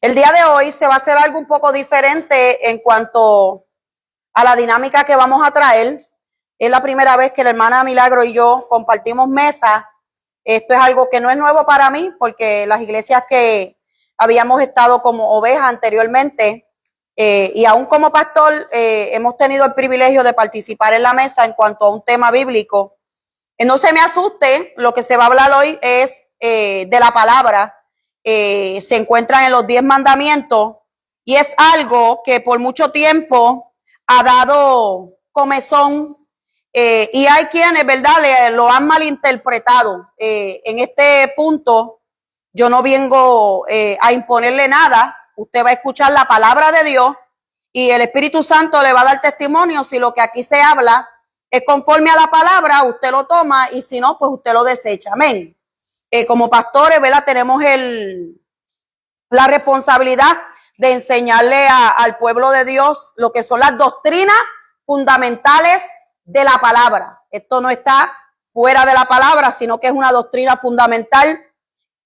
El día de hoy se va a hacer algo un poco diferente en cuanto a la dinámica que vamos a traer. Es la primera vez que la hermana Milagro y yo compartimos mesa. Esto es algo que no es nuevo para mí, porque las iglesias que habíamos estado como ovejas anteriormente, y aún como pastor, hemos tenido el privilegio de participar en la mesa en cuanto a un tema bíblico. No se me asuste, lo que se va a hablar hoy es de la palabra. Se encuentran en los 10 mandamientos y es algo que por mucho tiempo ha dado comezón, y hay quienes, ¿verdad?, lo han malinterpretado. En este punto yo no vengo a imponerle nada. Usted va a escuchar la palabra de Dios y el Espíritu Santo le va a dar testimonio si lo que aquí se habla es conforme a la palabra. Usted lo toma y si no, pues usted lo desecha. Amén. Como pastores, ¿verdad?, tenemos la responsabilidad de enseñarle al pueblo de Dios lo que son las doctrinas fundamentales de la palabra. Esto no está fuera de la palabra, sino que es una doctrina fundamental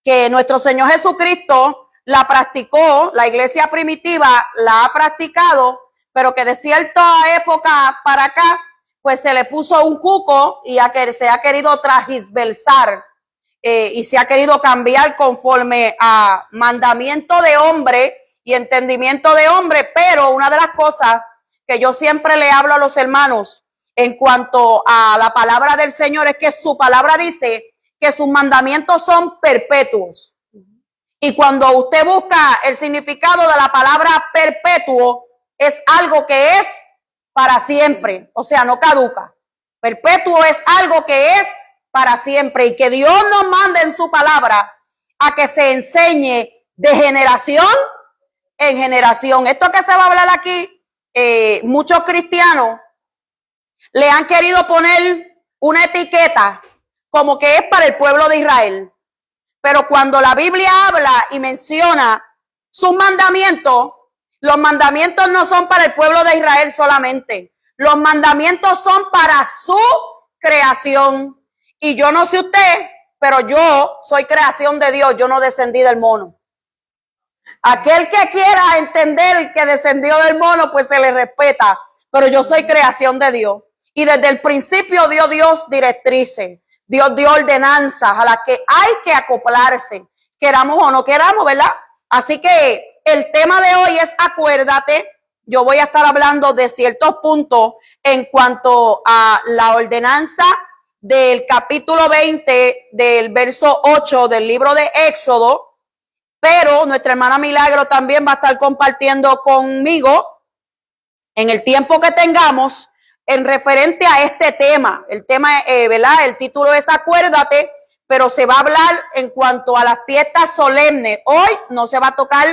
que nuestro Señor Jesucristo la practicó, la iglesia primitiva la ha practicado, pero que de cierta época para acá, pues se le puso un cuco y se ha querido transversar. Y se ha querido cambiar conforme a mandamiento de hombre y entendimiento de hombre. Pero una de las cosas que yo siempre le hablo a los hermanos en cuanto a la palabra del Señor es que su palabra dice que sus mandamientos son perpetuos. Y cuando usted busca el significado de la palabra perpetuo, es algo que es para siempre, o sea, no caduca. Perpetuo es algo que es para siempre, y que Dios nos mande en su palabra a que se enseñe de generación en generación. Esto que se va a hablar aquí, muchos cristianos le han querido poner una etiqueta como que es para el pueblo de Israel. Pero cuando la Biblia habla y menciona sus mandamientos, los mandamientos no son para el pueblo de Israel solamente. Los mandamientos son para su creación. Y yo no sé usted, pero yo soy creación de Dios, yo no descendí del mono. Aquel que quiera entender que descendió del mono, pues se le respeta, pero yo soy creación de Dios. Y desde el principio dio Dios directrices, Dios dio ordenanzas a las que hay que acoplarse, queramos o no queramos, ¿verdad? Así que el tema de hoy es acuérdate. Yo voy a estar hablando de ciertos puntos en cuanto a la ordenanza del capítulo 20, del verso 8 del libro de Éxodo, pero nuestra hermana Milagro también va a estar compartiendo conmigo en el tiempo que tengamos en referente a este tema. El tema, ¿verdad?, el título es acuérdate, pero se va a hablar en cuanto a las fiestas solemnes. Hoy no se va a tocar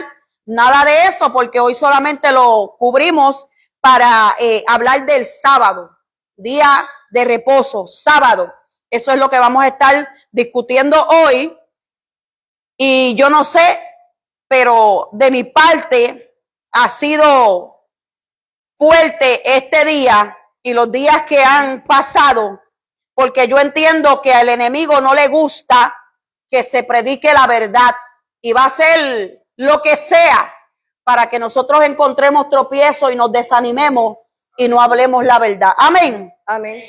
nada de eso, porque hoy solamente lo cubrimos para hablar del sábado, día de reposo, sábado. Eso es lo que vamos a estar discutiendo hoy. Y yo no sé, pero de mi parte ha sido fuerte este día y los días que han pasado, porque yo entiendo que al enemigo no le gusta que se predique la verdad y va a hacer lo que sea para que nosotros encontremos tropiezo y nos desanimemos y no hablemos la verdad. Amén. Amén.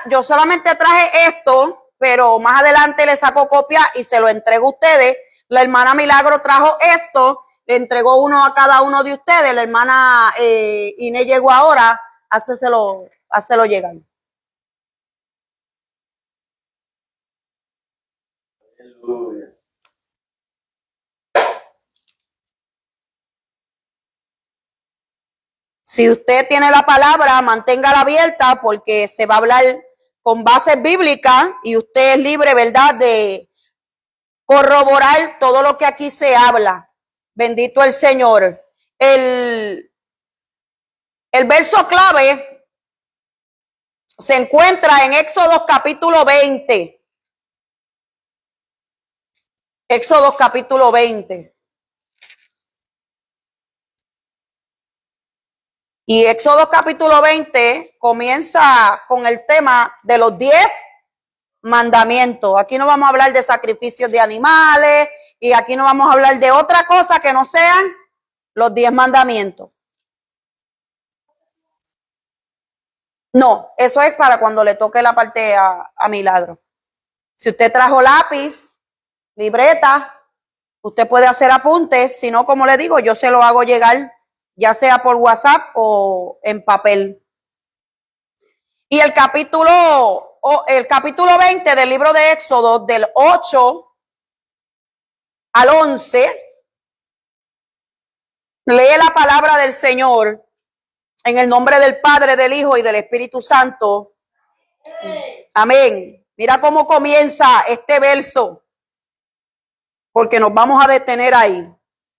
Yo solamente traje esto, pero más adelante le saco copia y se lo entrego a ustedes. La hermana Milagro trajo esto, le entregó uno a cada uno de ustedes. La hermana Inés llegó ahora, hácelo llegar. Aleluya. Si usted tiene la palabra, manténgala abierta, porque se va a hablar con bases bíblicas y usted es libre, ¿verdad?, de corroborar todo lo que aquí se habla. Bendito el Señor. El verso clave se encuentra en Éxodo capítulo 20. Éxodo capítulo 20. Y Éxodo capítulo 20 comienza con el tema de los 10 mandamientos. Aquí no vamos a hablar de sacrificios de animales y aquí no vamos a hablar de otra cosa que no sean los 10 mandamientos. No, eso es para cuando le toque la parte a Milagro. Si usted trajo lápiz, libreta, usted puede hacer apuntes, si no, como le digo, yo se lo hago llegar, ya sea por WhatsApp o en papel. Y el capítulo 20 del libro de Éxodo, del 8 al 11, lee la palabra del Señor en el nombre del Padre, del Hijo y del Espíritu Santo. Amén. Mira cómo comienza este verso, porque nos vamos a detener ahí.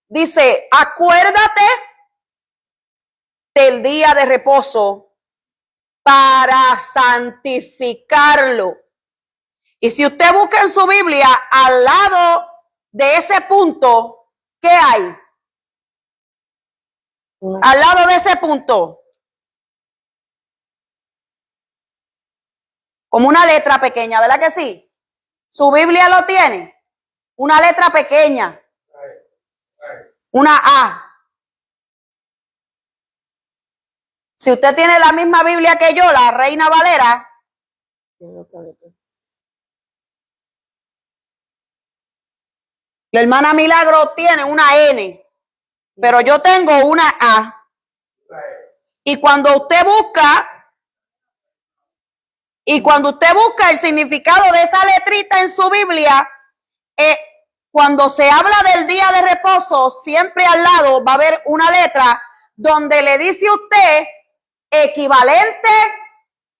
Dice, acuérdate del día de reposo para santificarlo. Y si usted busca en su Biblia, al lado de ese punto, ¿qué hay? Al lado de ese punto, como una letra pequeña, ¿verdad que sí? Su Biblia lo tiene, una letra pequeña, una A. Si usted tiene la misma Biblia que yo, la Reina Valera, la hermana Milagro tiene una N, pero yo tengo una A. Y cuando usted busca el significado de esa letrita en su Biblia, cuando se habla del día de reposo, siempre al lado va a haber una letra donde le dice usted equivalente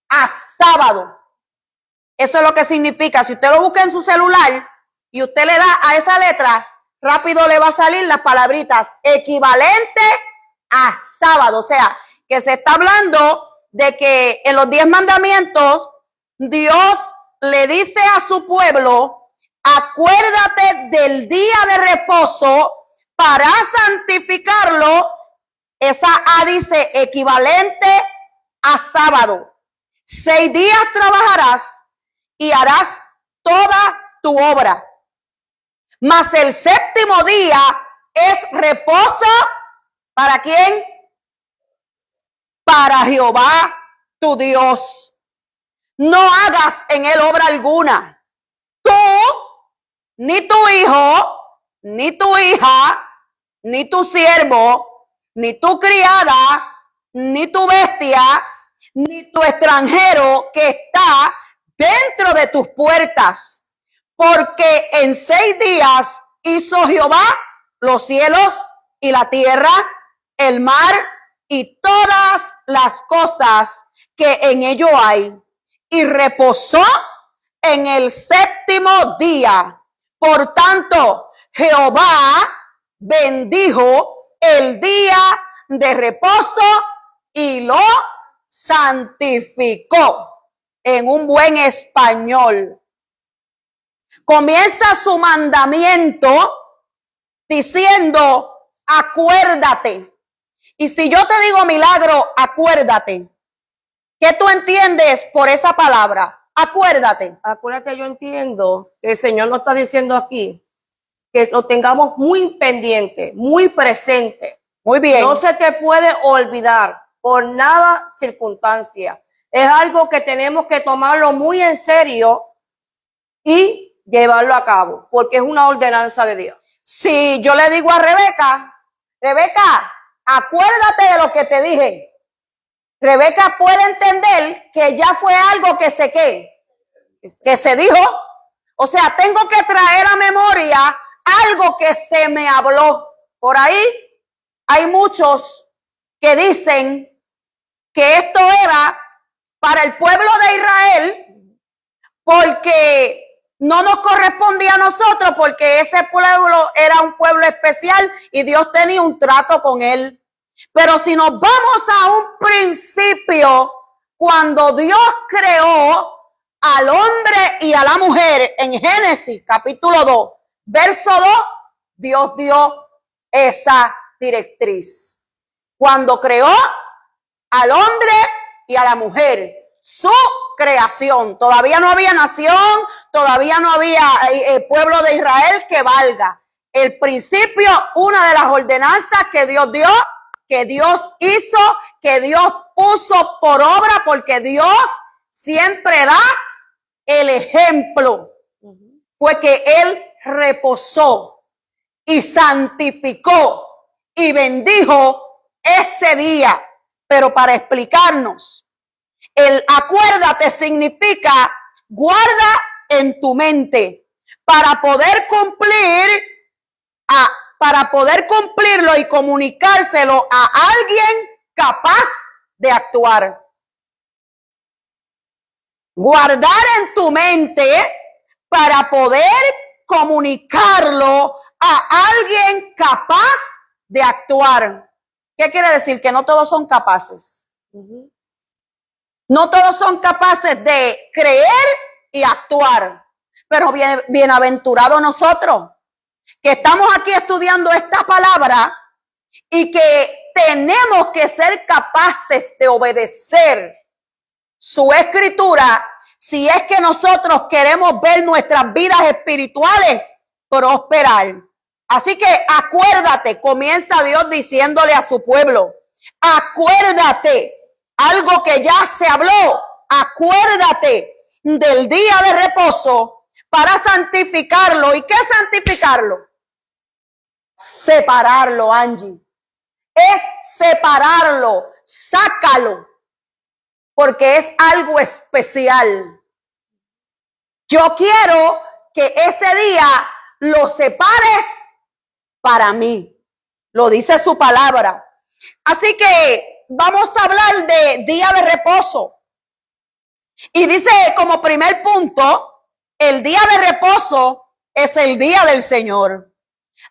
a sábado. Eso es lo que significa. Si usted lo busca en su celular y usted le da a esa letra, rápido le va a salir las palabritas equivalente a sábado. O sea, que se está hablando de que en los 10 mandamientos Dios le dice a su pueblo, acuérdate del día de reposo para santificarlo. Esa A dice equivalente a sábado. 6 días trabajarás y harás toda tu obra. Mas el séptimo día es reposo, ¿para quién? Para Jehová tu Dios. No hagas en él obra alguna. Tú, ni tu hijo, ni tu hija, ni tu siervo, ni tu criada, ni tu bestia, ni tu extranjero que está dentro de tus puertas. Porque en 6 días hizo Jehová los cielos y la tierra, el mar y todas las cosas que en ello hay. Y reposó en el séptimo día. Por tanto, Jehová bendijo el día de reposo y lo santificó. En un buen español, comienza su mandamiento diciendo, acuérdate. Y si yo te digo, Milagro, acuérdate, ¿qué tú entiendes por esa palabra? Acuérdate. Acuérdate, yo entiendo que el Señor nos está diciendo aquí que lo tengamos muy pendiente, muy presente. Muy bien. No se te puede olvidar por nada circunstancia. Es algo que tenemos que tomarlo muy en serio y llevarlo a cabo, porque es una ordenanza de Dios. Si yo le digo a Rebeca, Rebeca, acuérdate de lo que te dije. Rebeca puede entender que ya fue algo que se dijo. O sea, tengo que traer a memoria algo que se me habló. Por ahí hay muchos que dicen que esto era para el pueblo de Israel porque no nos correspondía a nosotros, porque ese pueblo era un pueblo especial y Dios tenía un trato con él. Pero si nos vamos a un principio, cuando Dios creó al hombre y a la mujer en Génesis capítulo 2, verso 2, Dios dio esa directriz. Cuando creó al hombre y a la mujer, su creación, todavía no había nación, todavía no había pueblo de Israel que valga. el principio, una de las ordenanzas que Dios dio, que Dios hizo, que Dios puso por obra, porque Dios siempre da el ejemplo, fue que Él reposó y santificó y bendijo ese día. Pero para explicarnos, el acuérdate significa guarda en tu mente para poder cumplirlo y comunicárselo a alguien capaz de actuar. Guardar en tu mente para poder comunicarlo a alguien capaz de actuar. ¿Qué quiere decir? Que no todos son capaces. No todos son capaces de creer y actuar. Pero bienaventurados nosotros, que estamos aquí estudiando esta palabra y que tenemos que ser capaces de obedecer su escritura si es que nosotros queremos ver nuestras vidas espirituales prosperar. Así que acuérdate, comienza Dios diciéndole a su pueblo, acuérdate, algo que ya se habló, acuérdate del día de reposo para santificarlo. ¿Y qué santificarlo? Separarlo, Angie. Es separarlo, sácalo, porque es algo especial. Yo quiero que ese día lo separes para mí. Lo dice su palabra. Así que vamos a hablar de día de reposo. Y dice como primer punto, el día de reposo es el día del Señor,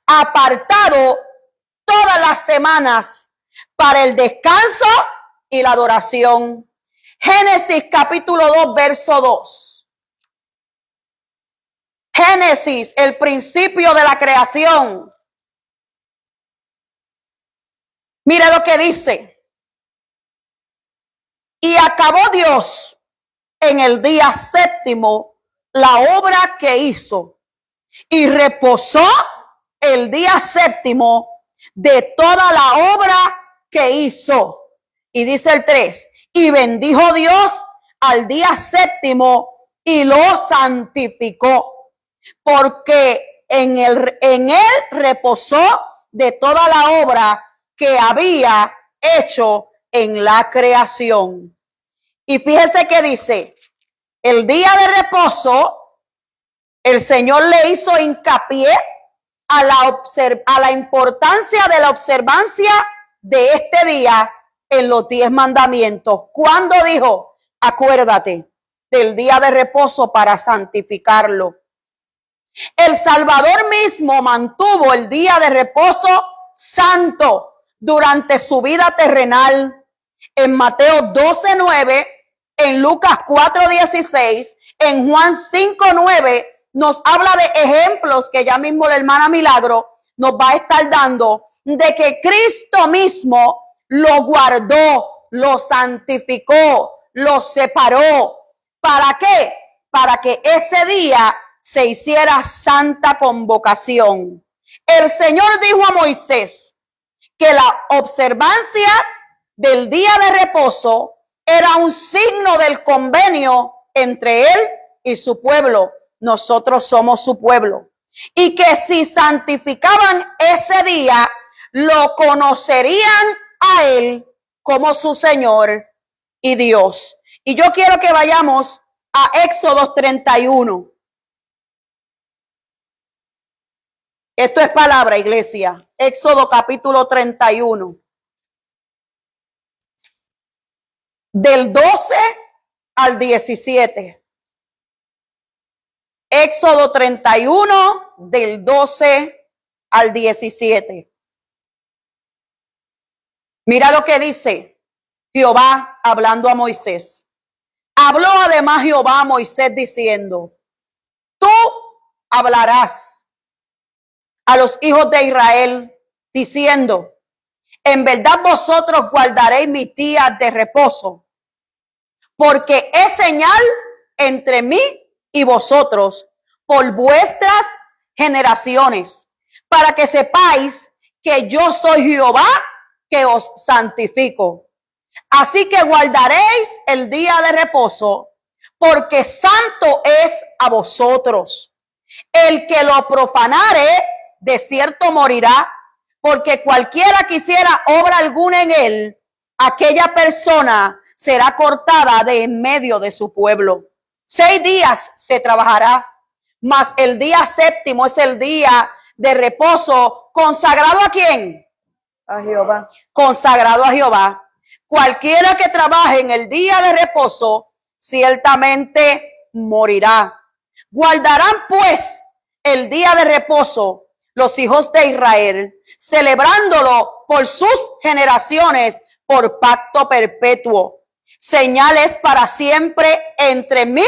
apartado todas las semanas para el descanso y la adoración. Génesis capítulo 2, verso 2. Génesis, el principio de la creación. Mira lo que dice. Y acabó Dios en el día séptimo la obra que hizo, y reposó el día séptimo de toda la obra que hizo. Y dice el 3, y bendijo Dios al día séptimo y lo santificó, porque en él reposó de toda la obra que había hecho en la creación. Y fíjese que dice, el día de reposo, el Señor le hizo hincapié a la importancia de la observancia de este día en los 10 mandamientos. Cuando dijo, acuérdate del día de reposo para santificarlo. El Salvador mismo mantuvo el día de reposo santo durante su vida terrenal. En Mateo 12:9, en Lucas 4:16, en Juan 5:9, nos habla de ejemplos que ya mismo la hermana Milagro nos va a estar dando, de que Cristo mismo lo guardó, lo santificó, lo separó. ¿Para qué? Para que ese día se hiciera santa convocación. El Señor dijo a Moisés que la observancia del día de reposo era un signo del convenio entre él y su pueblo. Nosotros somos su pueblo. Y que si santificaban ese día, lo conocerían a él como su Señor y Dios. Y yo quiero que vayamos a Éxodo 31. Esto es palabra, iglesia. Éxodo capítulo 31. Del 12 al 17. Éxodo 31, del 12 al 17. Mira lo que dice Jehová hablando a Moisés. Habló además Jehová a Moisés diciendo, tú hablarás a los hijos de Israel diciendo, en verdad vosotros guardaréis mis días de reposo, porque es señal entre mí y vosotros por vuestras generaciones, para que sepáis que yo soy Jehová, que os santifico. Así que guardaréis el día de reposo, porque santo es a vosotros. El que lo profanare, de cierto morirá, porque cualquiera que hiciera obra alguna en él, aquella persona será cortada de en medio de su pueblo. 6 días se trabajará, mas el día séptimo es el día de reposo, consagrado ¿a quién? A Jehová. Consagrado a Jehová. Cualquiera que trabaje en el día de reposo, ciertamente morirá. Guardarán pues el día de reposo los hijos de Israel, celebrándolo por sus generaciones, por pacto perpetuo. Señales para siempre entre mí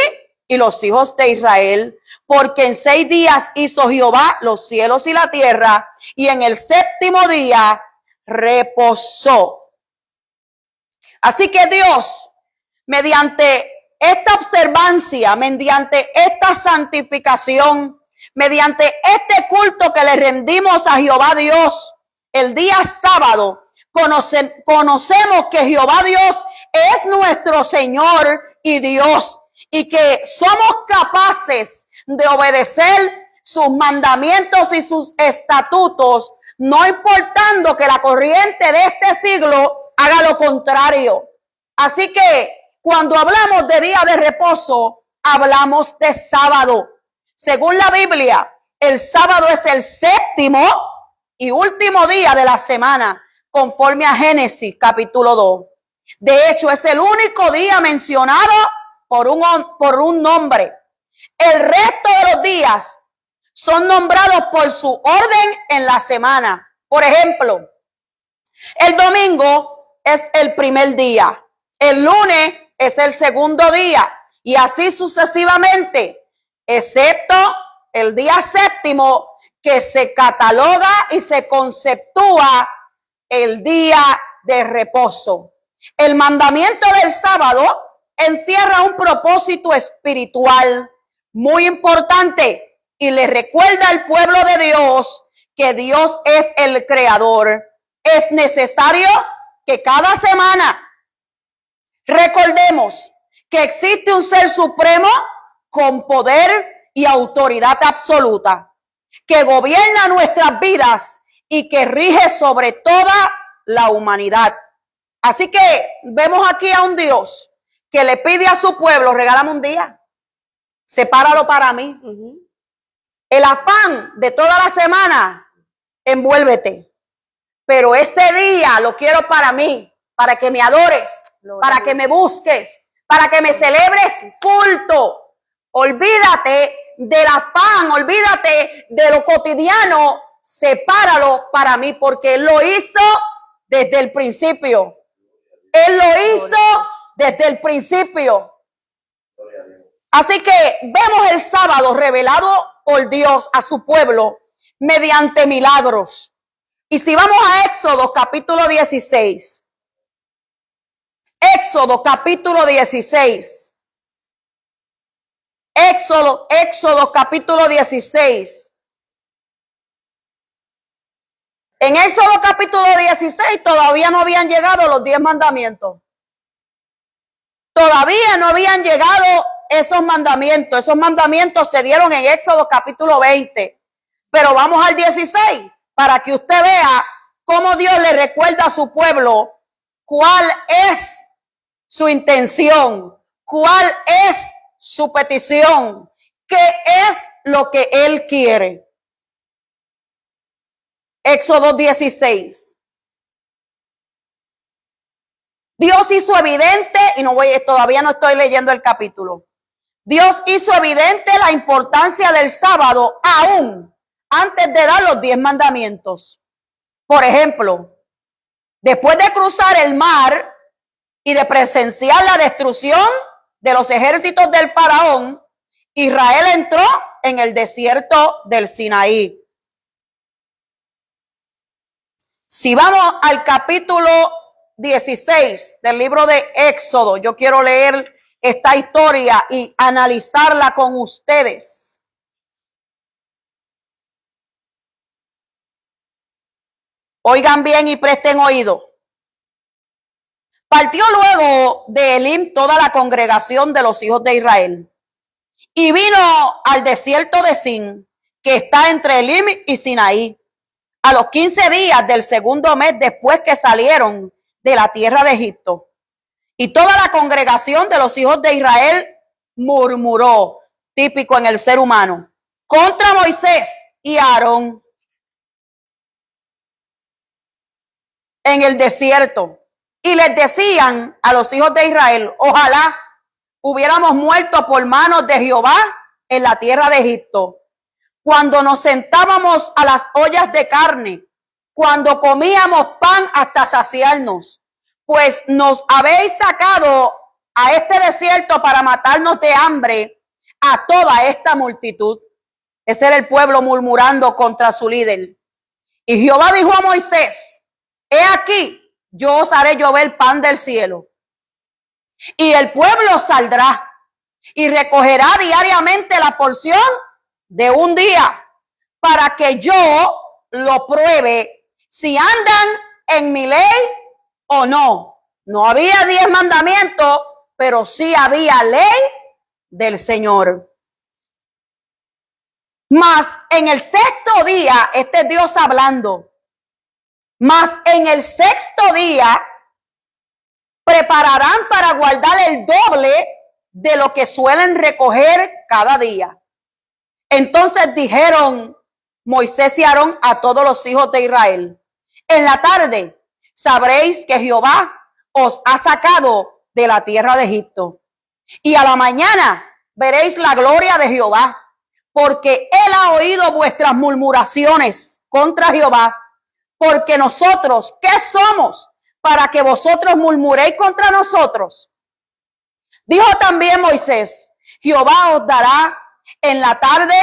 y los hijos de Israel, porque en 6 días hizo Jehová los cielos y la tierra, y en el séptimo día reposó. Así que Dios, mediante esta observancia, mediante esta santificación, mediante este culto que le rendimos a Jehová Dios, el día sábado, conocemos que Jehová Dios es nuestro Señor y Dios, y que somos capaces de obedecer sus mandamientos y sus estatutos, no importando que la corriente de este siglo haga lo contrario. Así que cuando hablamos de día de reposo, hablamos de sábado. Según la Biblia, el sábado es el séptimo y último día de la semana, conforme a Génesis capítulo 2. De hecho, es el único día mencionado por un nombre. El resto de los días son nombrados por su orden en la semana. Por ejemplo, el domingo es el primer día, el lunes es el segundo día, y así sucesivamente, excepto el día séptimo, que se cataloga y se conceptúa el día de reposo. El mandamiento del sábado encierra un propósito espiritual muy importante y le recuerda al pueblo de Dios que Dios es el creador. Es necesario que cada semana recordemos que existe un ser supremo con poder y autoridad absoluta, que gobierna nuestras vidas y que rige sobre toda la humanidad. Así que vemos aquí a un Dios que le pide a su pueblo: regálame un día, sepáralo para mí. El afán de toda la semana, envuélvete. Pero este día lo quiero para mí, para que me adores, para que me busques, para que me celebres culto. Olvídate del afán, olvídate de lo cotidiano, sepáralo para mí, porque Él lo hizo desde el principio. Él lo hizo desde el principio. Así que vemos el sábado revelado por Dios a su pueblo mediante milagros. Y si vamos a Éxodo capítulo 16. Éxodo capítulo 16. Éxodo capítulo 16. En Éxodo capítulo 16 todavía no habían llegado los 10 mandamientos. Todavía no habían llegado esos mandamientos. Esos mandamientos se dieron en Éxodo capítulo 20. Pero vamos al 16 para que usted vea cómo Dios le recuerda a su pueblo cuál es su intención, cuál es su petición, qué es lo que Él quiere. Éxodo 16. Dios hizo evidente, y todavía no estoy leyendo el capítulo. Dios hizo evidente la importancia del sábado aún antes de dar los 10 mandamientos. Por ejemplo, después de cruzar el mar y de presenciar la destrucción de los ejércitos del faraón, Israel entró en el desierto del Sinaí. Si vamos al capítulo 16 del libro de Éxodo, yo quiero leer esta historia y analizarla con ustedes. Oigan bien y presten oído. Partió luego de Elim toda la congregación de los hijos de Israel y vino al desierto de Sin, que está entre Elim y Sinaí, a los 15 días del segundo mes después que salieron de la tierra de Egipto. Y toda la congregación de los hijos de Israel murmuró, típico en el ser humano, contra Moisés y Aarón en el desierto. Y les decían a los hijos de Israel, ojalá hubiéramos muerto por manos de Jehová en la tierra de Egipto, cuando nos sentábamos a las ollas de carne, cuando comíamos pan hasta saciarnos, pues nos habéis sacado a este desierto para matarnos de hambre a toda esta multitud. Ese era el pueblo murmurando contra su líder. Y Jehová dijo a Moisés, he aquí, yo os haré llover pan del cielo, y el pueblo saldrá y recogerá diariamente la porción de un día, para que yo lo pruebe si andan en mi ley o no. No había 10 mandamientos, pero sí había ley del Señor. Mas en el sexto día, este es Dios hablando, mas en el sexto día prepararán para guardar el doble de lo que suelen recoger cada día. Entonces dijeron Moisés y Aarón a todos los hijos de Israel, en la tarde sabréis que Jehová os ha sacado de la tierra de Egipto, y a la mañana veréis la gloria de Jehová, porque él ha oído vuestras murmuraciones contra Jehová. Porque nosotros, ¿qué somos para que vosotros murmuréis contra nosotros? Dijo también Moisés, Jehová os dará en la tarde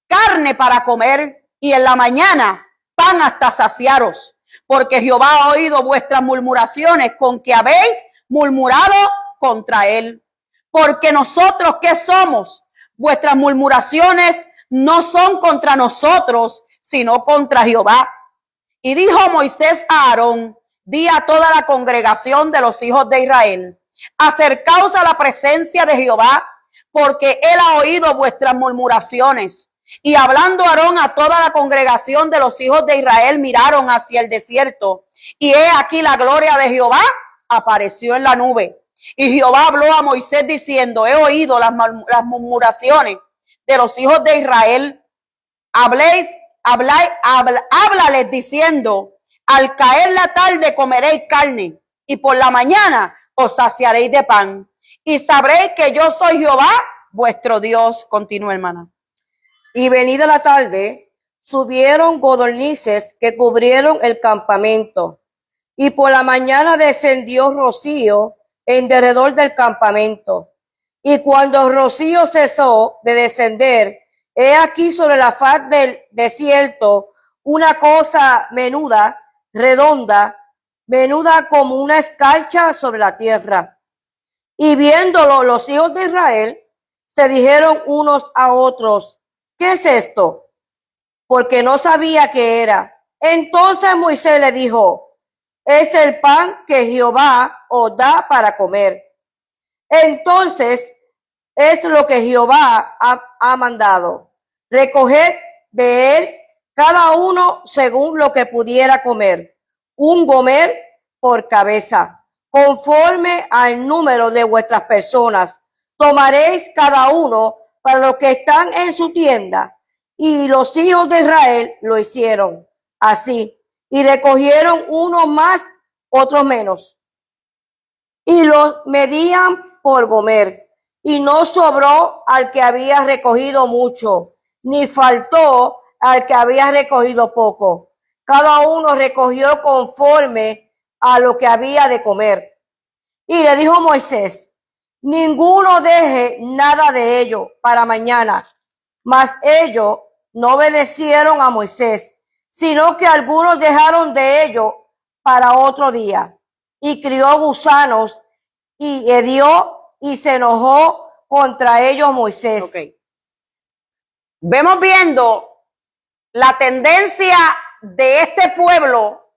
carne para comer y en la mañana pan hasta saciaros, porque Jehová ha oído vuestras murmuraciones con que habéis murmurado contra él. Porque nosotros, ¿qué somos? Vuestras murmuraciones no son contra nosotros, sino contra Jehová. Y dijo Moisés a Aarón, di a toda la congregación de los hijos de Israel, acercaos a la presencia de Jehová, porque él ha oído vuestras murmuraciones. Y hablando Aarón a toda la congregación de los hijos de Israel, miraron hacia el desierto, y he aquí la gloria de Jehová apareció en la nube. Y Jehová habló a Moisés diciendo, he oído las murmuraciones de los hijos de Israel. Háblales diciendo, al caer la tarde comeréis carne, y por la mañana os saciaréis de pan, y sabréis que yo soy Jehová vuestro Dios. Continúa, hermana. Y venida la tarde, subieron codornices que cubrieron el campamento, y por la mañana descendió rocío en derredor del campamento. Y cuando el rocío cesó de descender, he aquí sobre la faz del desierto una cosa menuda, redonda, menuda como una escarcha sobre la tierra. Y viéndolo los hijos de Israel, se dijeron unos a otros, ¿qué es esto? Porque no sabía qué era. Entonces Moisés le dijo, es el pan que Jehová os da para comer. Entonces es lo que Jehová ha mandado. Recoged de él cada uno según lo que pudiera comer, un gomer por cabeza, conforme al número de vuestras personas. Tomaréis cada uno para los que están en su tienda. Y los hijos de Israel lo hicieron así, y recogieron unos más, otros menos, y los medían por gomer, y no sobró al que había recogido mucho, ni faltó al que había recogido poco. Cada uno recogió conforme a lo que había de comer. Y le dijo Moisés, ninguno deje nada de ello para mañana. Mas ellos no obedecieron a Moisés, sino que algunos dejaron de ello para otro día. Y crió gusanos y hedió y se enojó contra ellos Moisés. Okay. Vemos viendo la tendencia de este pueblo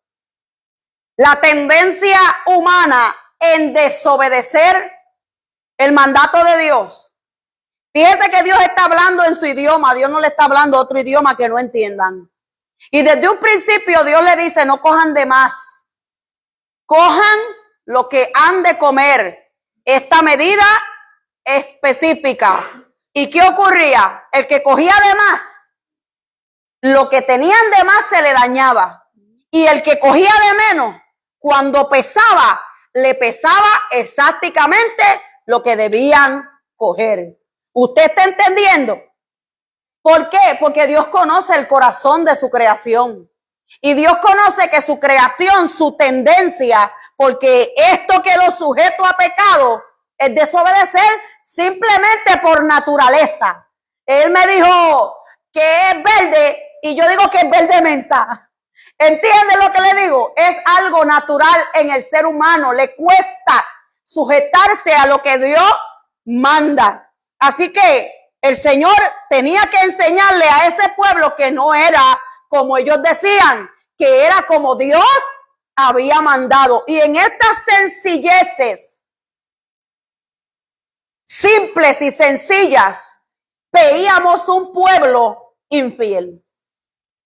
la tendencia humana en desobedecer el mandato de Dios. Fíjate que Dios está hablando en su idioma, Dios no le está hablando otro idioma que no entiendan. Y desde un principio Dios le dice, no cojan de más, cojan lo que han de comer, esta medida específica. ¿Y qué ocurría? El que cogía de más, lo que tenían de más se le dañaba. Y el que cogía de menos, cuando pesaba, le pesaba exactamente lo que debían coger. ¿Usted está entendiendo? ¿Por qué? Porque Dios conoce el corazón de su creación. Y Dios conoce que su creación, su tendencia, porque esto que lo sujeto a pecado es desobedecer simplemente por naturaleza. Él me dijo que es verde y yo digo que es verde menta. ¿Entiende lo que le digo? Es algo natural en el ser humano. Le cuesta sujetarse a lo que Dios manda. Así que el Señor tenía que enseñarle a ese pueblo que no era como ellos decían, que era como Dios había mandado. Y en estas sencilleces, simples y sencillas, veíamos un pueblo infiel.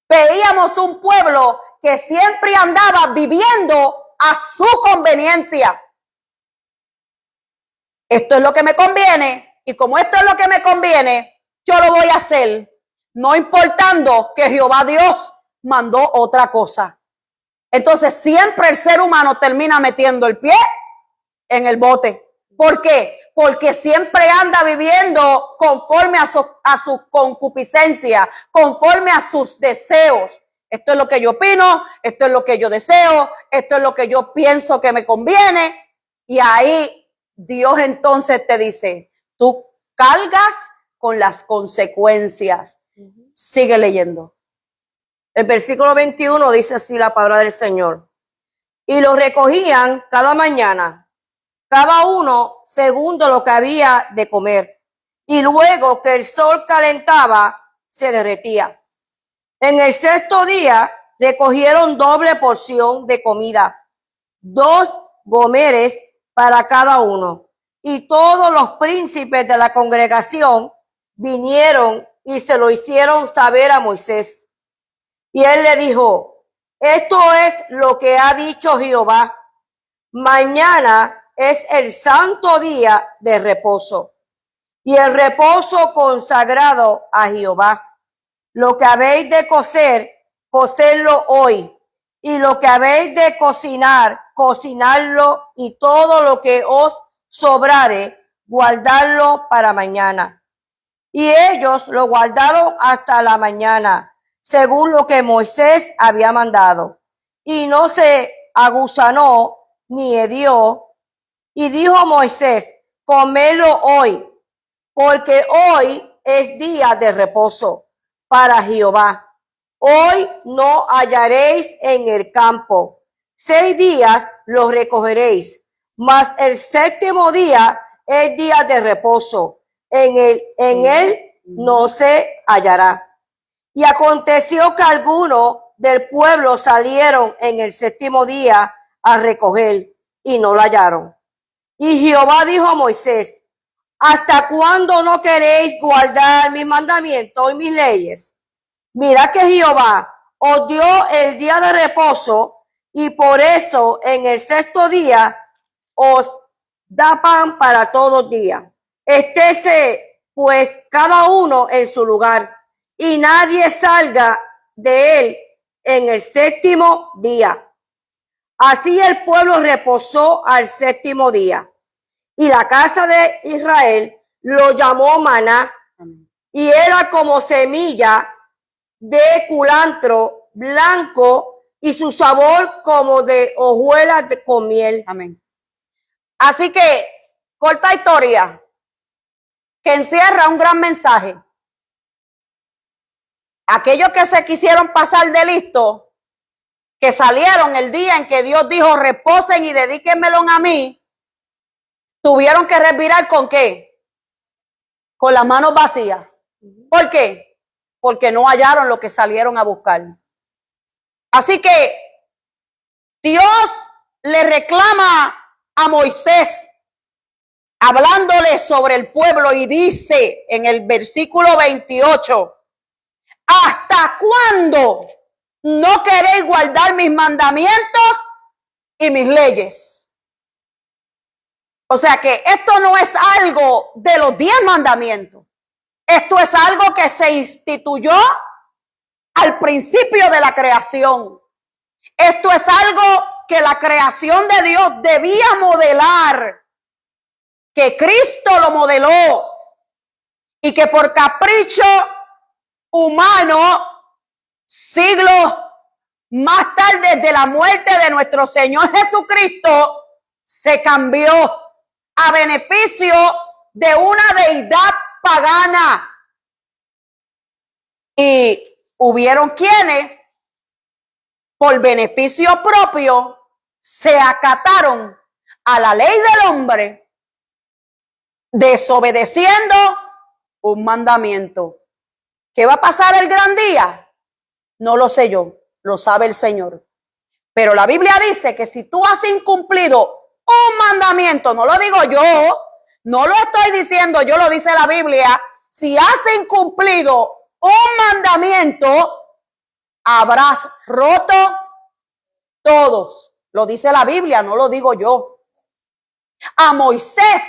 Veíamos un pueblo que siempre andaba viviendo a su conveniencia. Esto es lo que me conviene, y como esto es lo que me conviene, yo lo voy a hacer, no importando que Jehová Dios mandó otra cosa. Entonces siempre el ser humano termina metiendo el pie en el bote. ¿Por qué? Porque siempre anda viviendo conforme a su concupiscencia, conforme a sus deseos. Esto es lo que yo opino, esto es lo que yo deseo, esto es lo que yo pienso que me conviene. Y ahí Dios entonces te dice, tú cargas con las consecuencias. Sigue leyendo. El versículo 21 dice así la palabra del Señor. Y lo recogían cada mañana, cada uno según lo que había de comer. Y luego que el sol calentaba, se derretía. En el sexto día recogieron doble porción de comida, 2 gomeres para cada uno. Y todos los príncipes de la congregación vinieron y se lo hicieron saber a Moisés. Y él le dijo, esto es lo que ha dicho Jehová. Mañana es el santo día de reposo y el reposo consagrado a Jehová. Lo que habéis de cocer, cocerlo hoy. Y lo que habéis de cocinar, cocinarlo. Y todo lo que os sobrare, guardarlo para mañana. Y ellos lo guardaron hasta la mañana, según lo que Moisés había mandado. Y no se aguzanó ni hedió. Y dijo Moisés, comedlo hoy, porque hoy es día de reposo para Jehová. Hoy no hallaréis en el campo. 6 días los recogeréis, mas el séptimo día es día de reposo. En él no se hallará. Y aconteció que algunos del pueblo salieron en el séptimo día a recoger y no lo hallaron. Y Jehová dijo a Moisés, ¿hasta cuándo no queréis guardar mis mandamientos y mis leyes? Mira que Jehová os dio el día de reposo y por eso en el sexto día os da pan para todo día. Estése pues cada uno en su lugar y nadie salga de él en el séptimo día. Así el pueblo reposó al séptimo día. Y la casa de Israel lo llamó maná. Y era como semilla de culantro blanco y su sabor como de hojuelas con miel. Amén. Así que, corta historia, que encierra un gran mensaje. Aquellos que se quisieron pasar de listo, que salieron el día en que Dios dijo, reposen y dedíquenmelo a mí, tuvieron que respirar ¿con qué? Con las manos vacías. ¿Por qué? Porque no hallaron lo que salieron a buscar. Así que Dios le reclama a Moisés, hablándole sobre el pueblo, y dice en el versículo 28, ¿hasta cuándo no queréis guardar mis mandamientos y mis leyes? O sea que esto no es algo de los 10 mandamientos. Esto es algo que se instituyó al principio de la creación. Esto es algo que la creación de Dios debía modelar, que Cristo lo modeló, y que por capricho humano, siglos más tarde de la muerte de nuestro Señor Jesucristo, se cambió a beneficio de una deidad pagana. Y hubieron quienes, por beneficio propio, se acataron a la ley del hombre, desobedeciendo un mandamiento. ¿Qué va a pasar el gran día? No lo sé yo, lo sabe el Señor. Pero la Biblia dice que si tú has incumplido un mandamiento, no lo digo yo, no lo estoy diciendo yo, lo dice la Biblia, si has incumplido un mandamiento, habrás roto todos. Lo dice la Biblia, no lo digo yo. A Moisés,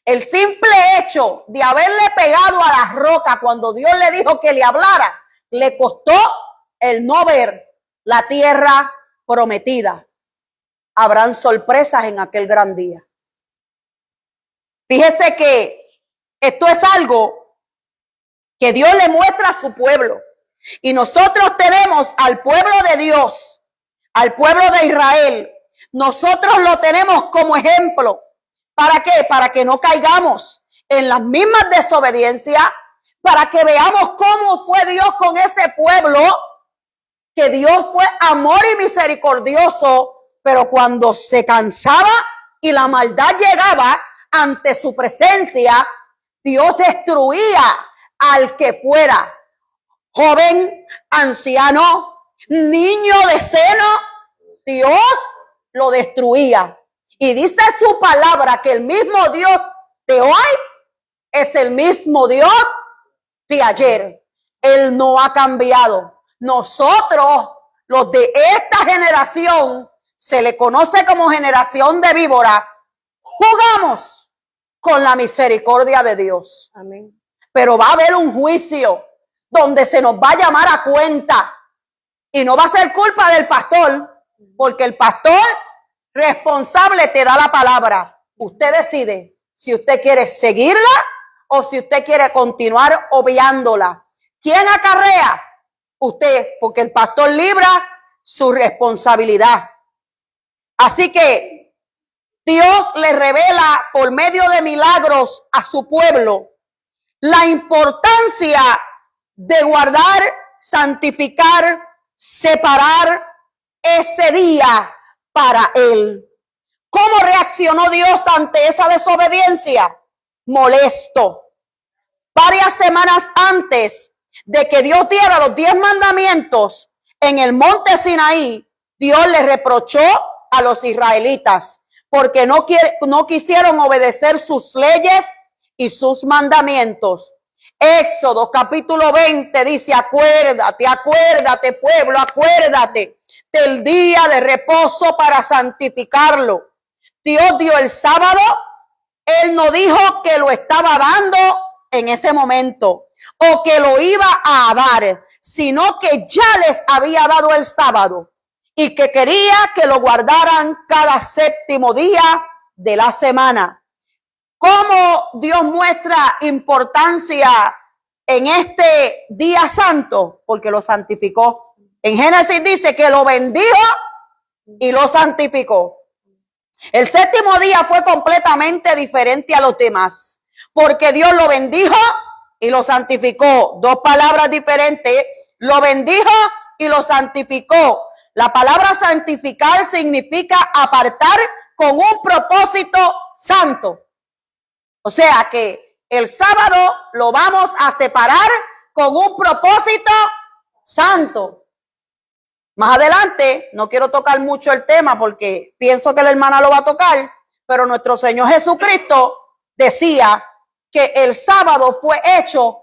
el simple hecho de haberle pegado a la roca cuando Dios le dijo que le hablara, le costó el no ver la tierra prometida. Habrán sorpresas en aquel gran día. Fíjese que esto es algo que Dios le muestra a su pueblo. Y nosotros tenemos al pueblo de Dios, al pueblo de Israel. Nosotros lo tenemos como ejemplo. ¿Para qué? Para que no caigamos en las mismas desobediencias, para que veamos cómo fue Dios con ese pueblo, que Dios fue amor y misericordioso, pero cuando se cansaba y la maldad llegaba ante su presencia, Dios destruía al que fuera, joven, anciano, niño de seno, Dios lo destruía. Y dice su palabra que el mismo Dios de hoy es el mismo Dios de ayer. Él no ha cambiado. Nosotros, los de esta generación, se le conoce como generación de víbora, jugamos con la misericordia de Dios. Amén. Pero va a haber un juicio donde se nos va a llamar a cuenta. Y no va a ser culpa del pastor, porque el pastor responsable te da la palabra. Usted decide si usted quiere seguirla o si usted quiere continuar obviándola. ¿Quién acarrea? Usted, porque el pastor libra su responsabilidad. Así que Dios le revela por medio de milagros a su pueblo la importancia de guardar, santificar, separar ese día para él. ¿Cómo reaccionó Dios ante esa desobediencia? Molesto. Varias semanas antes de que Dios diera los 10 mandamientos en el monte Sinaí, Dios le reprochó a los israelitas porque no quisieron obedecer sus leyes y sus mandamientos. Éxodo capítulo 20 dice: acuérdate, acuérdate, pueblo, acuérdate del día de reposo para santificarlo. Dios dio el sábado. Él no dijo que lo estaba dando en ese momento o que lo iba a dar, sino que ya les había dado el sábado y que quería que lo guardaran cada séptimo día de la semana. ¿Cómo Dios muestra importancia en este día santo? Porque lo santificó. En Génesis dice que lo bendijo y lo santificó. El séptimo día fue completamente diferente a los demás, porque Dios lo bendijo y lo santificó. Dos palabras diferentes: lo bendijo y lo santificó. La palabra santificar significa apartar con un propósito santo. O sea que el sábado lo vamos a separar con un propósito santo. Más adelante, no quiero tocar mucho el tema porque pienso que la hermana lo va a tocar, pero nuestro Señor Jesucristo decía que el sábado fue hecho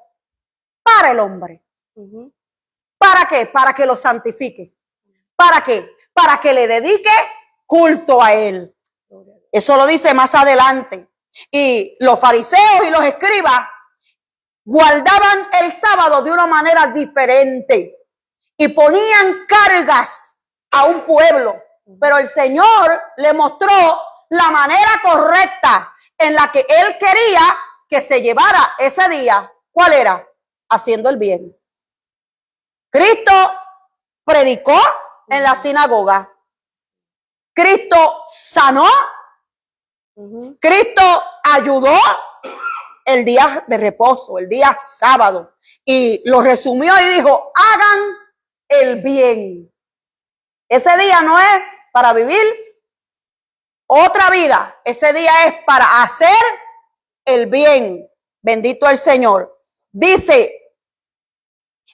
para el hombre. ¿Para qué? Para que lo santifique. ¿Para qué? Para que le dedique culto a él. Eso lo dice más adelante. Y los fariseos y los escribas guardaban el sábado de una manera diferente y ponían cargas a un pueblo. Pero el Señor le mostró la manera correcta en la que Él quería que se llevara ese día. ¿Cuál era? Haciendo el bien. Cristo predicó en la sinagoga. Cristo sanó. Cristo ayudó el día de reposo, el día sábado. Y lo resumió y dijo, hagan el bien. Ese día no es para vivir otra vida. Ese día es para hacer el bien. Bendito el Señor. Dice,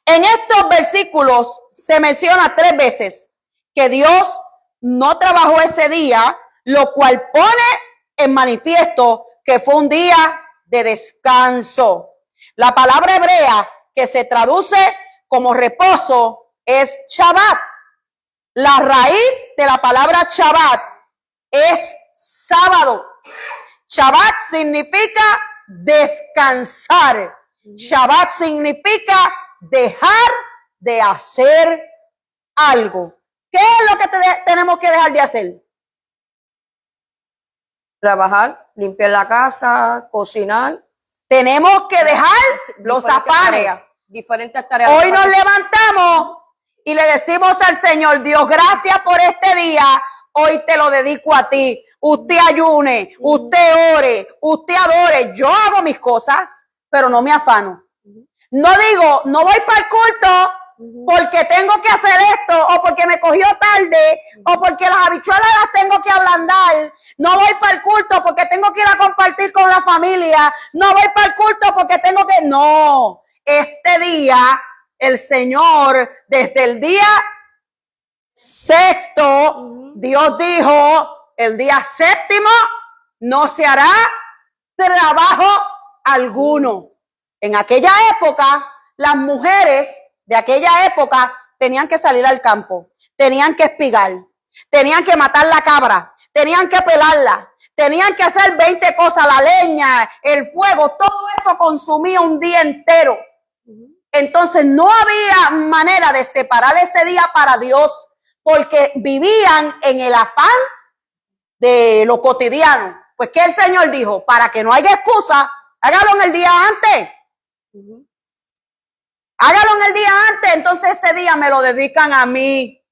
en estos versículos se menciona 3 veces que Dios no trabajó ese día, lo cual pone en manifiesto que fue un día de descanso. La palabra hebrea que se traduce como reposo es Shabbat. La raíz de la palabra Shabbat es sábado. Shabbat significa descansar. Shabbat significa dejar de hacer algo. ¿Qué es lo que tenemos que dejar de hacer? Trabajar, limpiar la casa, cocinar. Tenemos que dejar los afanes. Diferentes tareas. Hoy nos levantamos y le decimos al Señor, Dios, gracias por este día. Hoy te lo dedico a ti. Usted ayune, usted ore, usted adore. Yo hago mis cosas, pero no me afano. No digo, no voy para el culto porque tengo que hacer esto, o porque me cogió tarde, o porque las habichuelas las tengo que ablandar. No voy para el culto porque tengo que ir a compartir con la familia. No voy para el culto porque tengo que... No, este día el Señor, desde el día 6, Dios dijo, el día 7 no se hará trabajo alguno. En aquella época, las mujeres de aquella época tenían que salir al campo, tenían que espigar, tenían que matar la cabra, tenían que pelarla, tenían que hacer 20 cosas, la leña, el fuego, todo eso consumía un día entero. Entonces no había manera de separar ese día para Dios, porque vivían en el afán de lo cotidiano. Pues que el Señor dijo, para que no haya excusa, hágalo en el día antes. Hágalo en el día antes, entonces ese día me lo dedican a mí.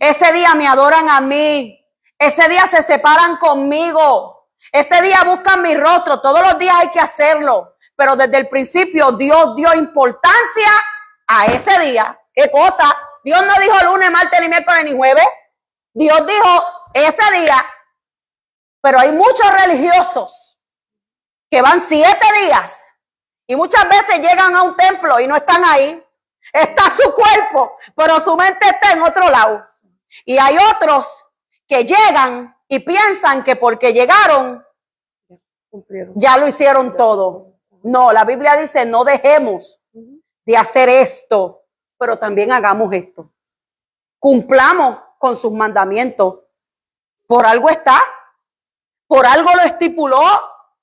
Ese día me adoran a mí. Ese día se separan conmigo. Ese día buscan mi rostro. Todos los días hay que hacerlo. Pero desde el principio Dios dio importancia a ese día. ¿Qué cosa? Dios no dijo lunes, martes, ni miércoles, ni jueves. Dios dijo ese día. Pero hay muchos religiosos que van 7 días. Y muchas veces llegan a un templo y no están ahí. Está su cuerpo, pero su mente está en otro lado. Y hay otros que llegan y piensan que porque llegaron, ya lo hicieron todo. No, la Biblia dice, no dejemos de hacer esto, pero también hagamos esto. Cumplamos con sus mandamientos. Por algo está, por algo lo estipuló.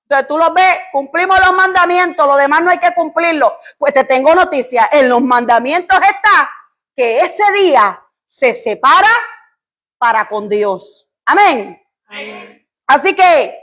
Entonces tú lo ves, cumplimos los mandamientos, lo demás no hay que cumplirlo. Pues te tengo noticia, en los mandamientos está que ese día se separa para con Dios. Amén. Amén. Así que,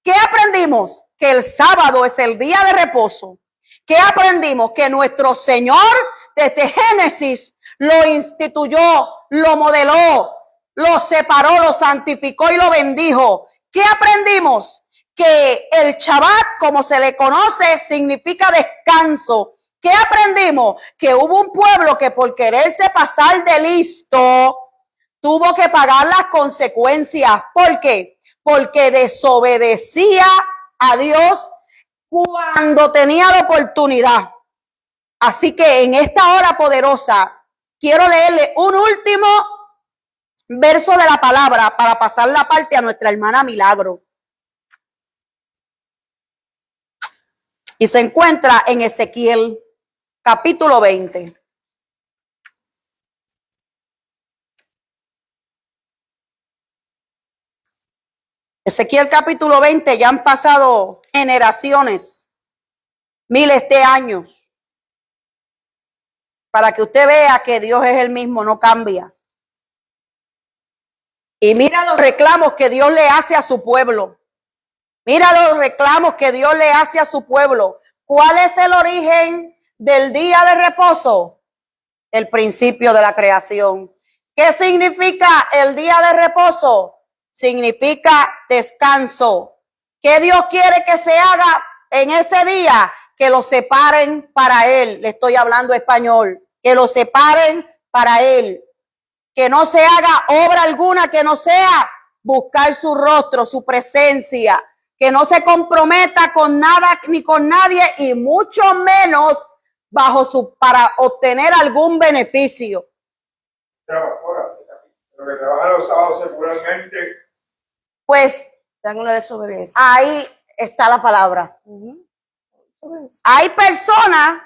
¿qué aprendimos? Que el sábado es el día de reposo. ¿Qué aprendimos? Que nuestro Señor desde Génesis lo instituyó, lo modeló, lo separó, lo santificó y lo bendijo. ¿Qué aprendimos? Que el Shabbat, como se le conoce, significa descanso. ¿Qué aprendimos? Que hubo un pueblo que por quererse pasar de listo, tuvo que pagar las consecuencias. ¿Por qué? Porque desobedecía a Dios cuando tenía la oportunidad. Así que en esta hora poderosa, quiero leerle un último verso de la palabra para pasar la parte a nuestra hermana Milagro. Y se encuentra en Ezequiel, capítulo 20. Ezequiel capítulo 20, ya han pasado generaciones, miles de años, para que usted vea que Dios es el mismo, no cambia. Y mira los reclamos que Dios le hace a su pueblo. Mira los reclamos que Dios le hace a su pueblo. ¿Cuál es el origen del día de reposo? El principio de la creación. ¿Qué significa el día de reposo? Significa descanso. ¿Qué Dios quiere que se haga en ese día? Que lo separen para Él. Le estoy hablando español. Que lo separen para Él. Que no se haga obra alguna que no sea buscar su rostro, su presencia. Que no se comprometa con nada ni con nadie y mucho menos para obtener algún beneficio. Pero que trabaja los sábados seguramente. Pues Tengo una desobediencia. ahí está la palabra. Hay personas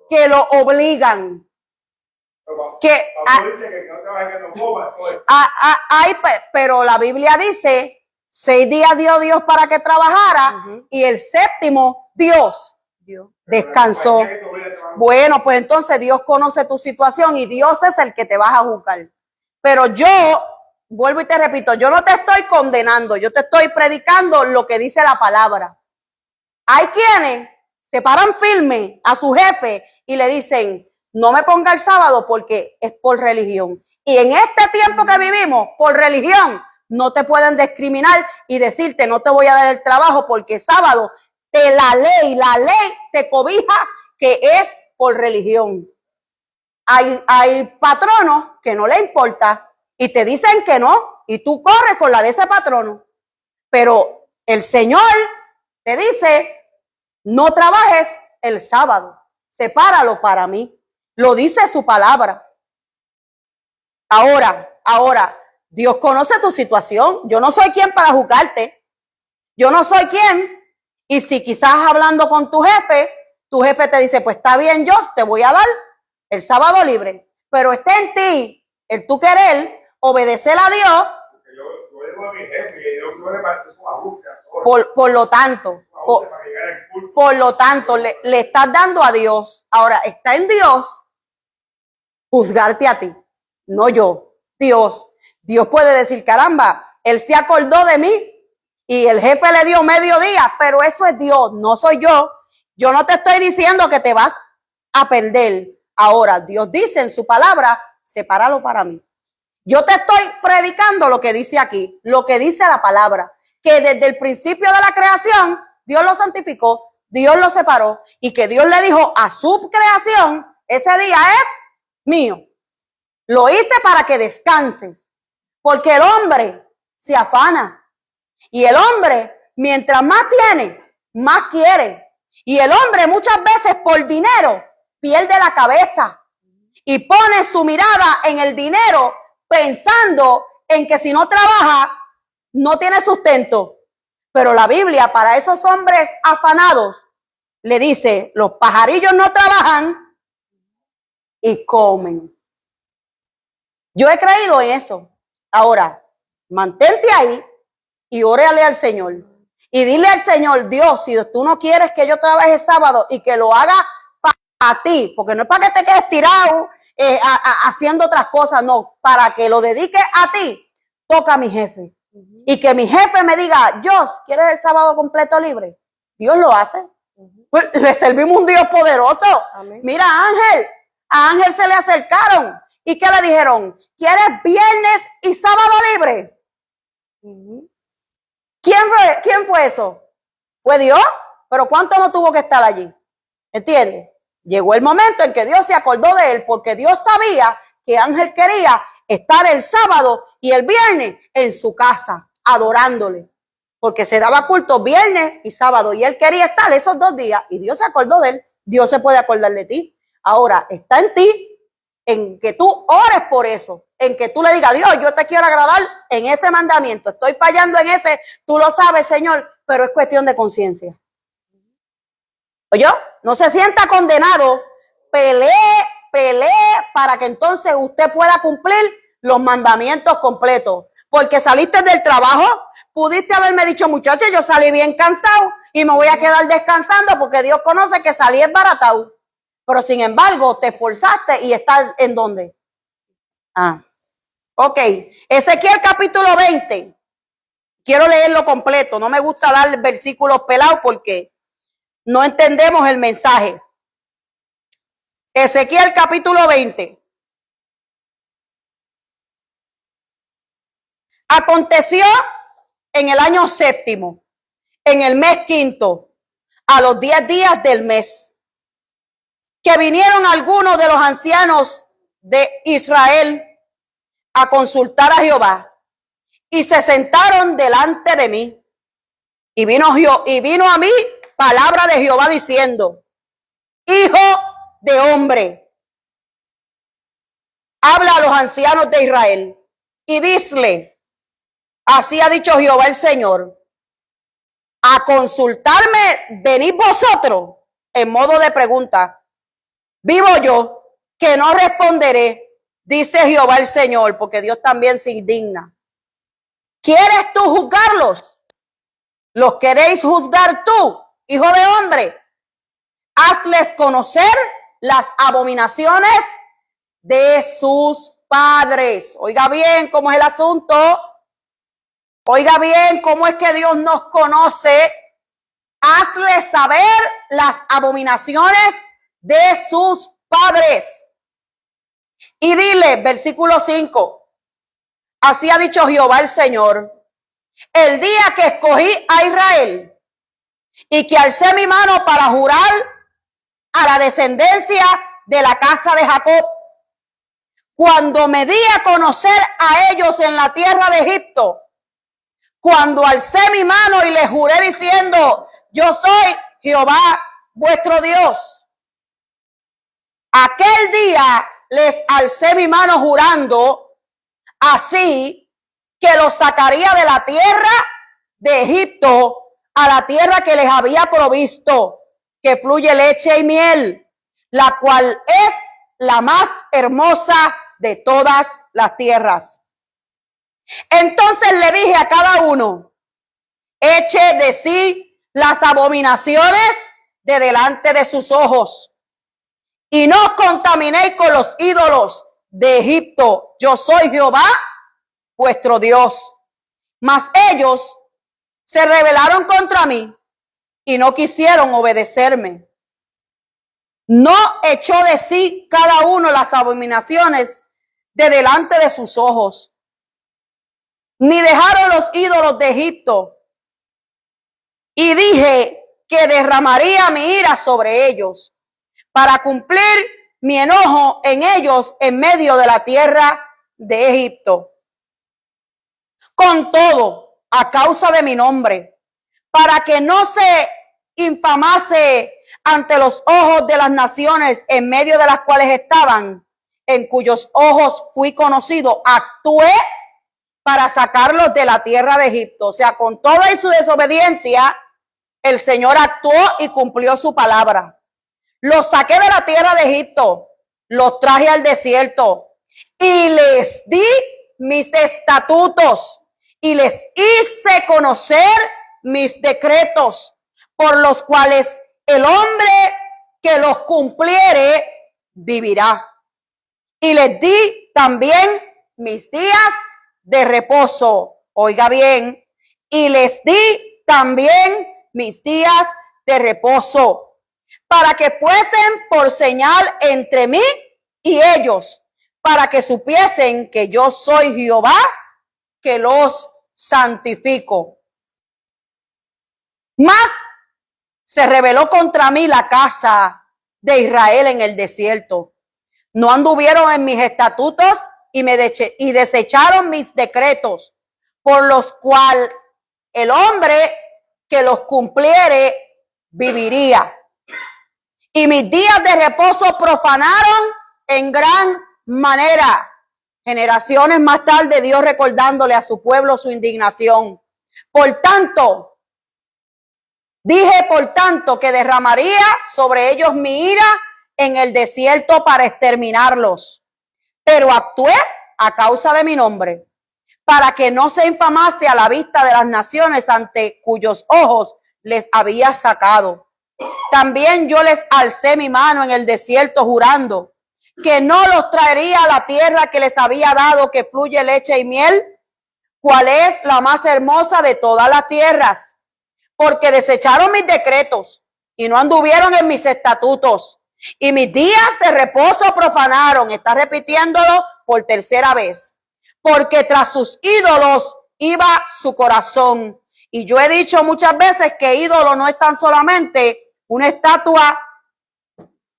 que lo obligan. Que Dice que no trabaja, que no coma. pero la Biblia dice 6 días dio Dios para que trabajara y el séptimo Dios descansó. Bueno, pues entonces Dios conoce tu situación y Dios es el que te vas a juzgar. Pero yo vuelvo y te repito, yo no te estoy condenando, yo te estoy predicando lo que dice la palabra. Hay quienes se paran firme a su jefe y le dicen, no me ponga el sábado porque es por religión. Y en este tiempo que vivimos, por religión, no te pueden discriminar y decirte, no te voy a dar el trabajo porque sábado la ley te cobija que es por religión. Hay patronos que no le importa y te dicen que no, y tú corres con la de ese patrono. Pero el Señor te dice, no trabajes el sábado, sepáralo para mí. Lo dice su palabra. Ahora, Dios conoce tu situación. Yo no soy quien para juzgarte. Yo no soy quien. Y si quizás hablando con tu jefe te dice, pues está bien, yo te voy a dar el sábado libre. Pero está en ti el tú querer obedecer a Dios. Yo digo a mi jefe y yo no le parto su ajuste. Por lo tanto, le estás dando a Dios. Ahora, está en Dios juzgarte a ti, no yo, Dios. Dios puede decir, caramba, Él se acordó de mí y el jefe le dio medio día, pero eso es Dios, no soy yo. Yo no te estoy diciendo que te vas a perder. Ahora, Dios dice en su palabra, sepáralo para mí. Yo te estoy predicando lo que dice aquí, lo que dice la palabra, que desde el principio de la creación, Dios lo santificó, Dios lo separó y que Dios le dijo a su creación, ese día es mío. Lo hice para que descanses, porque el hombre se afana y el hombre, mientras más tiene, más quiere. Y el hombre muchas veces por dinero pierde la cabeza y pone su mirada en el dinero pensando en que si no trabaja, no tiene sustento. Pero la Biblia para esos hombres afanados le dice, los pajarillos no trabajan y comen. Yo he creído en eso. Ahora, mantente ahí y órale al Señor. Y dile al Señor, Dios, si tú no quieres que yo trabaje sábado y que lo haga para ti, porque no es para que te quedes tirado haciendo otras cosas, no, para que lo dedique a ti, toca a mi jefe. Y que mi jefe me diga, Dios, ¿quieres el sábado completo libre? Dios lo hace. Pues, le servimos un Dios poderoso. Amén. Mira, a Ángel se le acercaron. ¿Y qué le dijeron? ¿Quieres viernes y sábado libre? ¿Quién fue eso? ¿Fue Dios? Pero ¿cuánto no tuvo que estar allí? ¿Entiendes? Llegó el momento en que Dios se acordó de él porque Dios sabía que Ángel quería estar el sábado y el viernes en su casa adorándole. Porque se daba culto viernes y sábado y él quería estar esos 2 días y Dios se acordó de él. Dios se puede acordar de ti. Ahora, está en ti en que tú ores por eso, en que tú le digas, Dios, yo te quiero agradar en ese mandamiento, estoy fallando en ese, tú lo sabes, Señor, pero es cuestión de conciencia. ¿Oyó? No se sienta condenado, pelee para que entonces usted pueda cumplir los mandamientos completos, porque saliste del trabajo, pudiste haberme dicho, muchachos, yo salí bien cansado y me voy a quedar descansando porque Dios conoce que salí esbaratado. Pero sin embargo, te esforzaste y estás ¿en dónde? Ok. Ezequiel capítulo 20. Quiero leerlo completo. No me gusta dar versículos pelados porque no entendemos el mensaje. Ezequiel capítulo 20. Aconteció en el año séptimo, en el mes quinto, a los 10 días del mes, que vinieron algunos de los ancianos de Israel a consultar a Jehová y se sentaron delante de mí. Y vino a mí palabra de Jehová diciendo, hijo de hombre, habla a los ancianos de Israel y dísle, así ha dicho Jehová el Señor, a consultarme venid vosotros, en modo de pregunta. Vivo yo, que no responderé, dice Jehová el Señor, porque Dios también se indigna. ¿Quieres tú juzgarlos? ¿Los queréis juzgar tú, hijo de hombre? Hazles conocer las abominaciones de sus padres. Oiga bien cómo es el asunto. Oiga bien cómo es que Dios nos conoce. Hazles saber las abominaciones de sus padres. Y dile, versículo 5, así ha dicho Jehová el Señor, el día que escogí a Israel y que alcé mi mano para jurar a la descendencia de la casa de Jacob, cuando me di a conocer a ellos en la tierra de Egipto, cuando alcé mi mano y les juré diciendo, yo soy Jehová vuestro Dios. Aquel día les alcé mi mano jurando, así que los sacaría de la tierra de Egipto a la tierra que les había provisto, que fluye leche y miel, la cual es la más hermosa de todas las tierras. Entonces le dije a cada uno, eche de sí las abominaciones de delante de sus ojos, y no os contaminéis con los ídolos de Egipto. Yo soy Jehová, vuestro Dios. Mas ellos se rebelaron contra mí y no quisieron obedecerme. No echó de sí cada uno las abominaciones de delante de sus ojos, ni dejaron los ídolos de Egipto. Y dije que derramaría mi ira sobre ellos, para cumplir mi enojo en ellos en medio de la tierra de Egipto. Con todo, a causa de mi nombre, para que no se infamase ante los ojos de las naciones en medio de las cuales estaban, en cuyos ojos fui conocido, actué para sacarlos de la tierra de Egipto. O sea, con toda y su desobediencia, el Señor actuó y cumplió su palabra. Los saqué de la tierra de Egipto, los traje al desierto y les di mis estatutos y les hice conocer mis decretos, por los cuales el hombre que los cumpliere vivirá. Y les di también mis días de reposo. Oiga bien, y les di también mis días de reposo, para que fuesen por señal entre mí y ellos, para que supiesen que yo soy Jehová, que los santifico. Mas se rebeló contra mí la casa de Israel en el desierto. No anduvieron en mis estatutos y desecharon mis decretos, por los cuales el hombre que los cumpliere viviría. Y mis días de reposo profanaron en gran manera, generaciones más tarde, Dios recordándole a su pueblo su indignación. Por tanto, que derramaría sobre ellos mi ira en el desierto para exterminarlos. Pero actué a causa de mi nombre, para que no se infamase a la vista de las naciones ante cuyos ojos les había sacado. También yo les alcé mi mano en el desierto, jurando que no los traería a la tierra que les había dado, que fluye leche y miel, cual es la más hermosa de todas las tierras, porque desecharon mis decretos y no anduvieron en mis estatutos, y mis días de reposo profanaron. Está repitiéndolo por tercera vez. Porque tras sus ídolos iba su corazón. Y yo he dicho muchas veces que ídolo no es tan solamente una estatua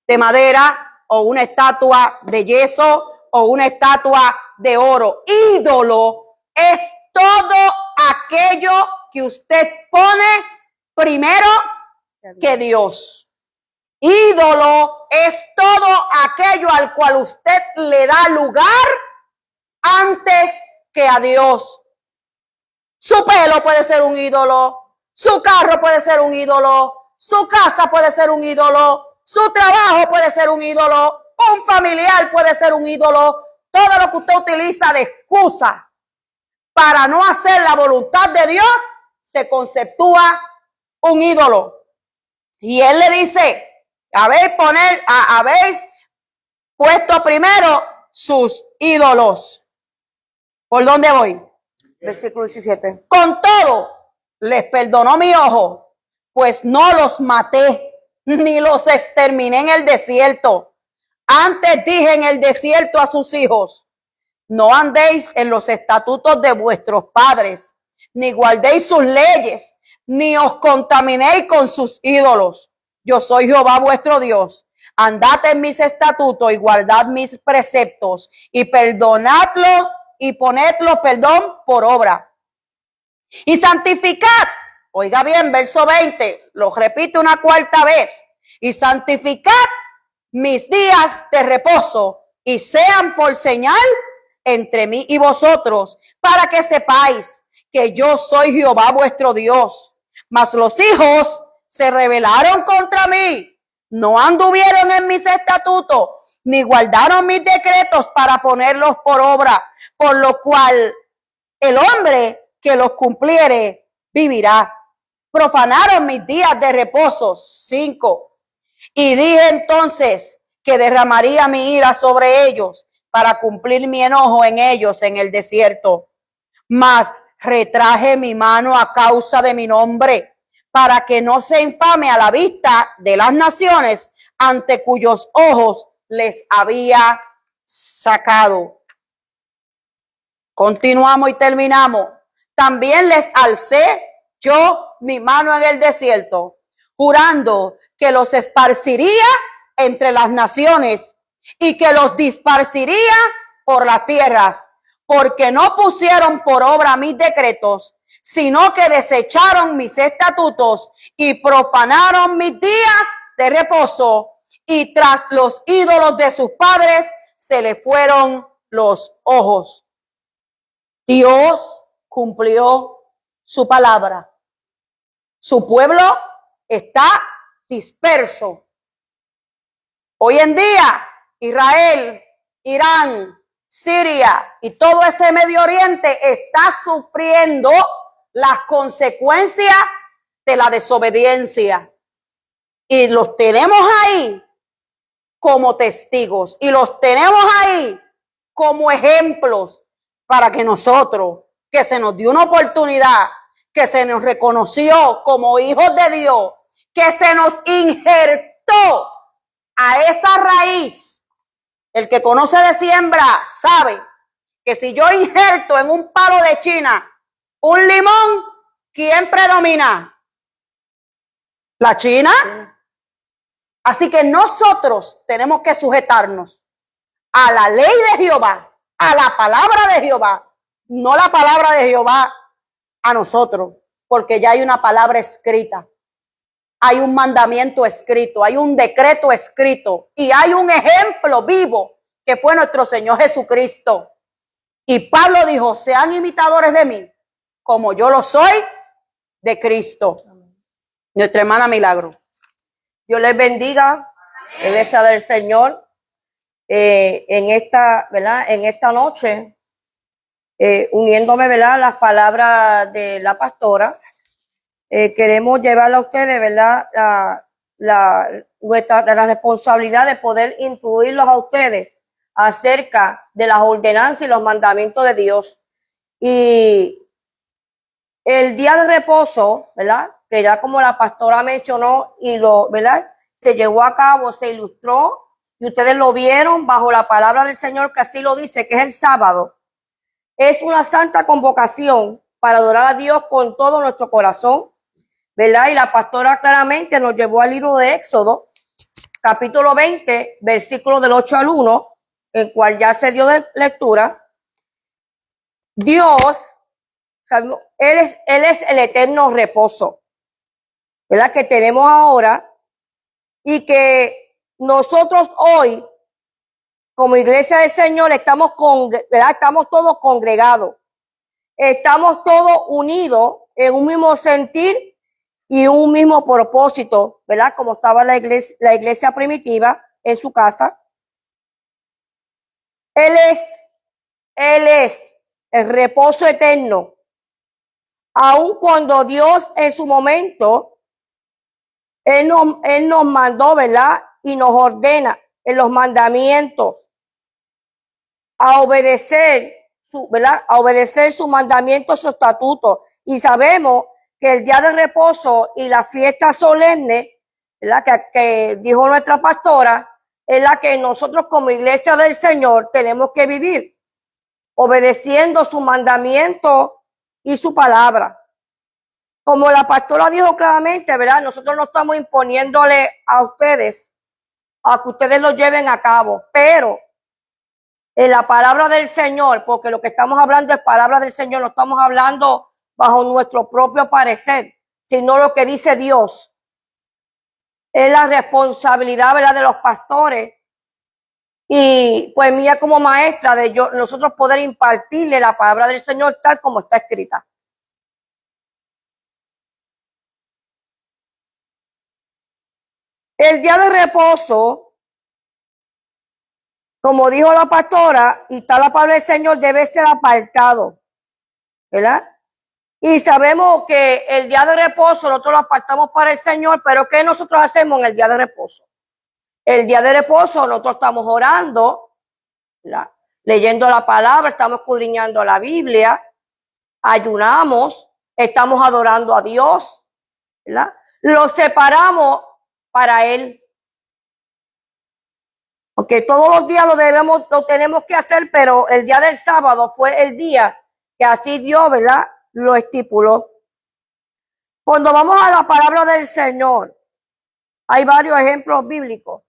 de madera o una estatua de yeso o una estatua de oro. Ídolo es todo aquello que usted pone primero que Dios. Ídolo es todo aquello al cual usted le da lugar antes que a Dios. Su pelo puede ser un ídolo, su carro puede ser un ídolo, su casa puede ser un ídolo, su trabajo puede ser un ídolo, un familiar puede ser un ídolo. Todo lo que usted utiliza de excusa para no hacer la voluntad de Dios se conceptúa un ídolo. Y él le dice: habéis puesto primero sus ídolos. ¿Por dónde voy? Versículo 17. Con todo, les perdonó mi ojo, pues no los maté, ni los exterminé en el desierto. Antes dije en el desierto a sus hijos: no andéis en los estatutos de vuestros padres, ni guardéis sus leyes, ni os contaminéis con sus ídolos. Yo soy Jehová vuestro Dios. Andad en mis estatutos y guardad mis preceptos, y perdonadlos y ponedlos, por obra. Y santificad, oiga bien, verso 20, lo repito una cuarta vez: y santificad mis días de reposo, y sean por señal entre mí y vosotros, para que sepáis que yo soy Jehová vuestro Dios. Mas los hijos se rebelaron contra mí, no anduvieron en mis estatutos, ni guardaron mis decretos para ponerlos por obra, por lo cual el hombre que los cumpliere vivirá. Profanaron mis días de reposo. 5. Y dije entonces que derramaría mi ira sobre ellos para cumplir mi enojo en ellos en el desierto. Mas retraje mi mano a causa de mi nombre, para que no se infame a la vista de las naciones ante cuyos ojos les había sacado. Continuamos y terminamos. También les alcé yo mi mano en el desierto, jurando que los esparciría entre las naciones y que los disparciría por las tierras, porque no pusieron por obra mis decretos, sino que desecharon mis estatutos y profanaron mis días de reposo, y tras los ídolos de sus padres se le fueron los ojos. Dios cumplió su palabra. Su pueblo está disperso. Hoy en día, Israel, Irán, Siria y todo ese Medio Oriente está sufriendo las consecuencias de la desobediencia. Y los tenemos ahí como testigos. Y los tenemos ahí como ejemplos para que nosotros, que se nos dio una oportunidad, que se nos reconoció como hijos de Dios, que se nos injertó a esa raíz. El que conoce de siembra sabe que si yo injerto en un palo de China un limón, ¿quién predomina? ¿La China? Así que nosotros tenemos que sujetarnos a la ley de Jehová, a la palabra de Jehová, no la palabra de Jehová a nosotros, porque ya hay una palabra escrita, hay un mandamiento escrito, hay un decreto escrito y hay un ejemplo vivo que fue nuestro Señor Jesucristo. Y Pablo dijo, sean imitadores de mí, como yo lo soy de Cristo. Nuestra hermana Milagro. Dios les bendiga, iglesia del Señor, en esta, ¿verdad? En esta noche, uniéndome, ¿verdad? A las palabras de la pastora, queremos llevarle a ustedes, ¿verdad? La responsabilidad de poder instruirlos a ustedes acerca de las ordenanzas y los mandamientos de Dios. Y el día de reposo, ¿verdad? Que ya como la pastora mencionó y lo, ¿verdad? Se llevó a cabo, se ilustró y ustedes lo vieron bajo la palabra del Señor que así lo dice, que es el sábado. Es una santa convocación para adorar a Dios con todo nuestro corazón, ¿verdad? Y la pastora claramente nos llevó al libro de Éxodo, capítulo 20, versículo del 8 al 1, el cual ya se dio de lectura. Dios, Él es el eterno reposo, ¿verdad? Que tenemos ahora y que nosotros hoy, como iglesia del Señor, estamos ¿verdad? Estamos todos congregados, estamos todos unidos en un mismo sentir y un mismo propósito, ¿verdad? Como estaba la iglesia primitiva en su casa. Él es el reposo eterno. Aun cuando Dios en su momento, Él nos mandó, ¿verdad? Y nos ordena en los mandamientos a obedecer ¿verdad? A obedecer sus mandamientos, sus estatutos. Y sabemos que el día de reposo y la fiesta solemne, ¿verdad? Que dijo nuestra pastora, es la que nosotros como iglesia del Señor tenemos que vivir, obedeciendo su mandamiento y su palabra. Como la pastora dijo claramente, ¿verdad? Nosotros no estamos imponiéndole a ustedes a que ustedes lo lleven a cabo, pero en la palabra del Señor, porque lo que estamos hablando es palabra del Señor, no estamos hablando bajo nuestro propio parecer, sino lo que dice Dios. Es la responsabilidad, ¿verdad?, de los pastores y pues mía como maestra de nosotros poder impartirle la palabra del Señor tal como está escrita. El día de reposo, como dijo la pastora, y está la palabra del Señor, debe ser apartado, ¿verdad? Y sabemos que el día de reposo nosotros lo apartamos para el Señor, pero ¿qué nosotros hacemos en el día de reposo? El día de reposo nosotros estamos orando, ¿verdad? Leyendo la palabra, estamos escudriñando la Biblia, ayunamos, estamos adorando a Dios, ¿verdad? Lo separamos para Él. Porque todos los días lo tenemos que hacer, pero el día del sábado fue el día que así Dios, ¿verdad?, lo estipuló. Cuando vamos a la palabra del Señor, hay varios ejemplos bíblicos.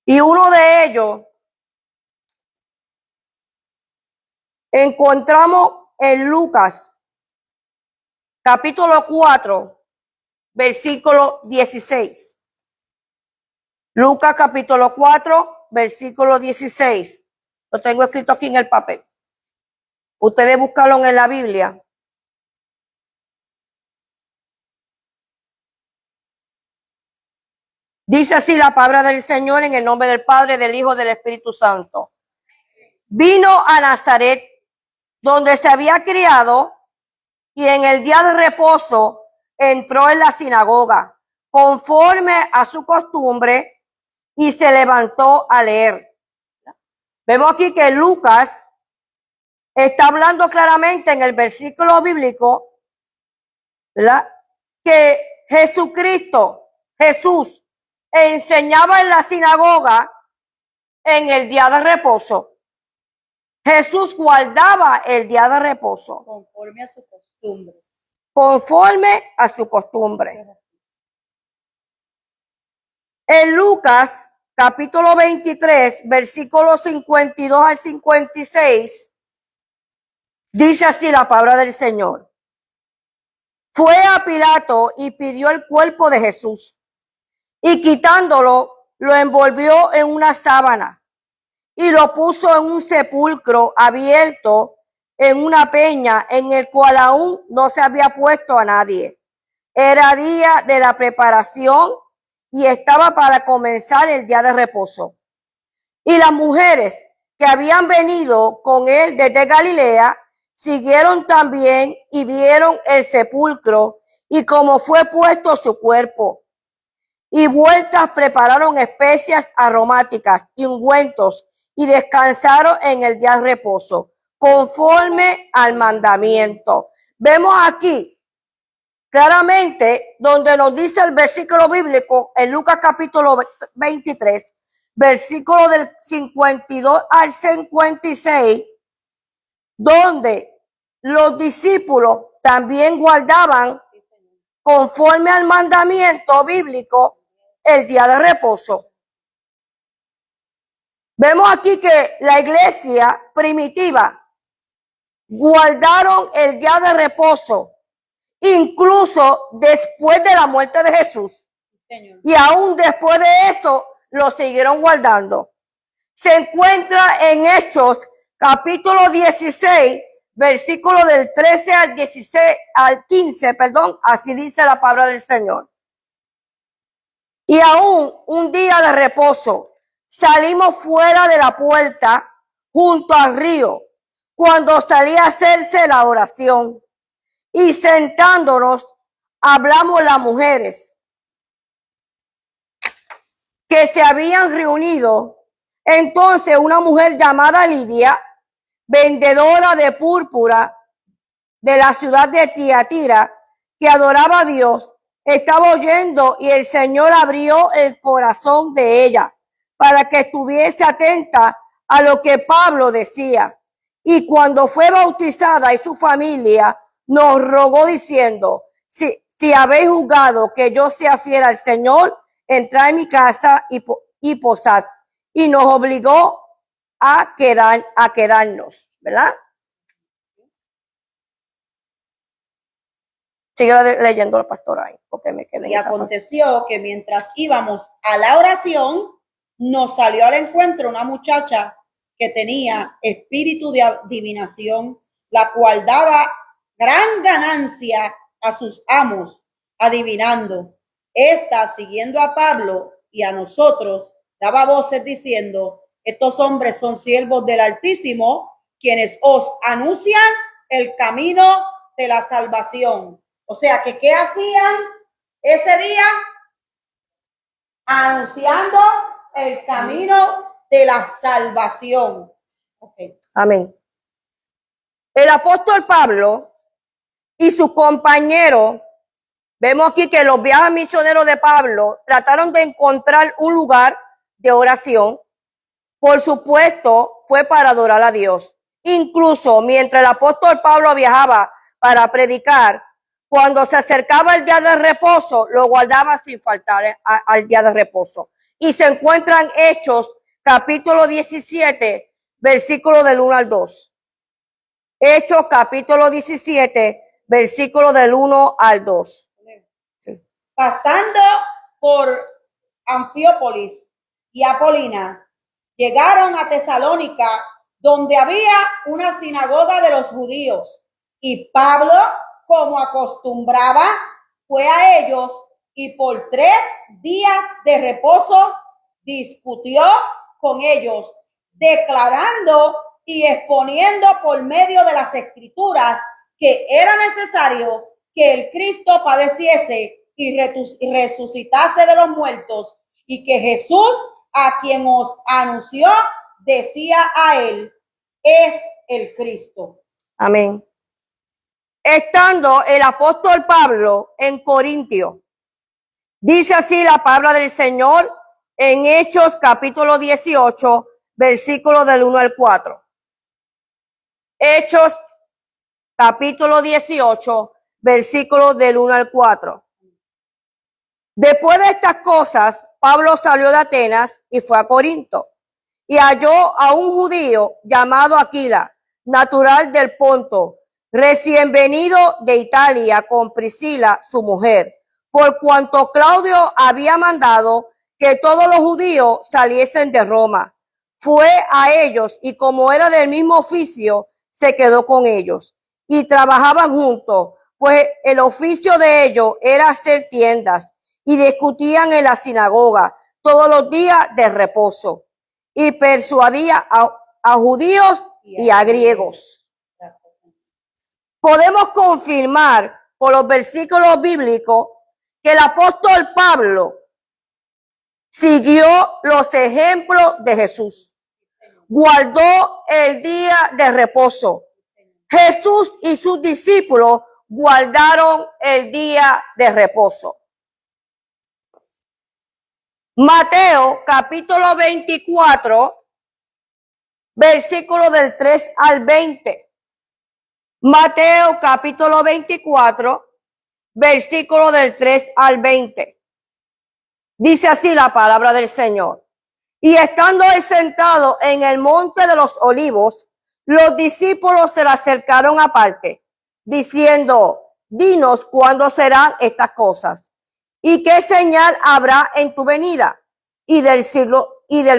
Y uno de ellos encontramos en Lucas, capítulo 4, versículo 16. Lucas capítulo 4, versículo 16. Lo tengo escrito aquí en el papel. Ustedes búscalo en la Biblia. Dice así la palabra del Señor en el nombre del Padre, del Hijo y del Espíritu Santo. Vino a Nazaret, donde se había criado, y en el día de reposo entró en la sinagoga, conforme a su costumbre, y se levantó a leer. Vemos aquí que Lucas está hablando claramente en el versículo bíblico, ¿verdad?, que Jesús, enseñaba en la sinagoga en el día de reposo. Jesús guardaba el día de reposo. Conforme a su costumbre. Conforme a su costumbre. En Lucas, capítulo 23, versículos 52 al 56, dice así la palabra del Señor. Fue a Pilato y pidió el cuerpo de Jesús. y quitándolo, lo envolvió en una sábana y lo puso en un sepulcro abierto en una peña en el cual aún no se había puesto a nadie. Era día de la preparación y estaba para comenzar el día de reposo. Y las mujeres que habían venido con él desde Galilea siguieron también y vieron el sepulcro y cómo fue puesto su cuerpo. Y vueltas prepararon especias aromáticas y ungüentos y descansaron en el día de reposo, conforme al mandamiento. Vemos aquí claramente donde nos dice el versículo bíblico en Lucas capítulo 23, versículo del 52 al 56, donde los discípulos también guardaban conforme al mandamiento bíblico el día de reposo. Vemos aquí que la iglesia primitiva guardaron el día de reposo, incluso después de la muerte de Jesús. Señor. Y aún después de eso, lo siguieron guardando. Se encuentra en Hechos, capítulo 16, versículo del 13 al 16, al 15, perdón, así dice la palabra del Señor. Y aún un día de reposo, salimos fuera de la puerta junto al río, cuando salía a hacerse la oración. Y sentándonos, hablamos las mujeres que se habían reunido. Entonces una mujer llamada Lidia, vendedora de púrpura de la ciudad de Tiatira, que adoraba a Dios, estaba oyendo y el Señor abrió el corazón de ella para que estuviese atenta a lo que Pablo decía. Y cuando fue bautizada y su familia, nos rogó diciendo, si habéis juzgado que yo sea fiel al Señor, entrad en mi casa y posad. Y nos obligó a quedarnos, ¿verdad? Sigue leyendo el pastor ahí, porque me quedé. Y aconteció que mientras íbamos a la oración, nos salió al encuentro una muchacha que tenía espíritu de adivinación, la cual daba gran ganancia a sus amos, adivinando. Esta, siguiendo a Pablo y a nosotros, daba voces diciendo, estos hombres son siervos del Altísimo, quienes os anuncian el camino de la salvación. O sea, que ¿qué hacían ese día? Anunciando el camino de la salvación. Okay. Amén. El apóstol Pablo y sus compañeros, vemos aquí que los viajes misioneros de Pablo trataron de encontrar un lugar de oración. Por supuesto, fue para adorar a Dios. Incluso mientras el apóstol Pablo viajaba para predicar, cuando se acercaba el día de reposo, lo guardaba sin faltar al día de reposo. Y se encuentran Hechos, capítulo 17, versículo del 1 al 2. Hechos, capítulo 17, versículo del 1 al 2. Sí. Pasando por Anfípolis y Apolina, llegaron a Tesalónica, donde había una sinagoga de los judíos. Y Pablo, como acostumbraba, fue a ellos y por 3 días de reposo discutió con ellos, declarando y exponiendo por medio de las escrituras que era necesario que el Cristo padeciese y resucitase de los muertos, y que Jesús, a quien os anunció, decía a él, es el Cristo. Amén. Estando el apóstol Pablo en Corintio, dice así la palabra del Señor en Hechos capítulo 18, versículo del 1 al 4. Hechos capítulo 18, versículo del 1 al 4. Después de estas cosas, Pablo salió de Atenas y fue a Corinto, y halló a un judío llamado Aquila, natural del Ponto, recién venido de Italia con Priscila, su mujer, por cuanto Claudio había mandado que todos los judíos saliesen de Roma. Fue a ellos y como era del mismo oficio, se quedó con ellos y trabajaban juntos, pues el oficio de ellos era hacer tiendas y discutían en la sinagoga todos los días de reposo y persuadía a judíos y a griegos. Podemos confirmar por los versículos bíblicos que el apóstol Pablo siguió los ejemplos de Jesús. Guardó el día de reposo. Jesús y sus discípulos guardaron el día de reposo. Mateo capítulo 24, versículo del 3 al 20. Mateo capítulo 24, versículo del 3 al 20. Dice así la palabra del Señor. Y estando él sentado en el monte de los olivos, los discípulos se le acercaron aparte, diciendo, dinos cuándo serán estas cosas, y qué señal habrá en tu venida, y del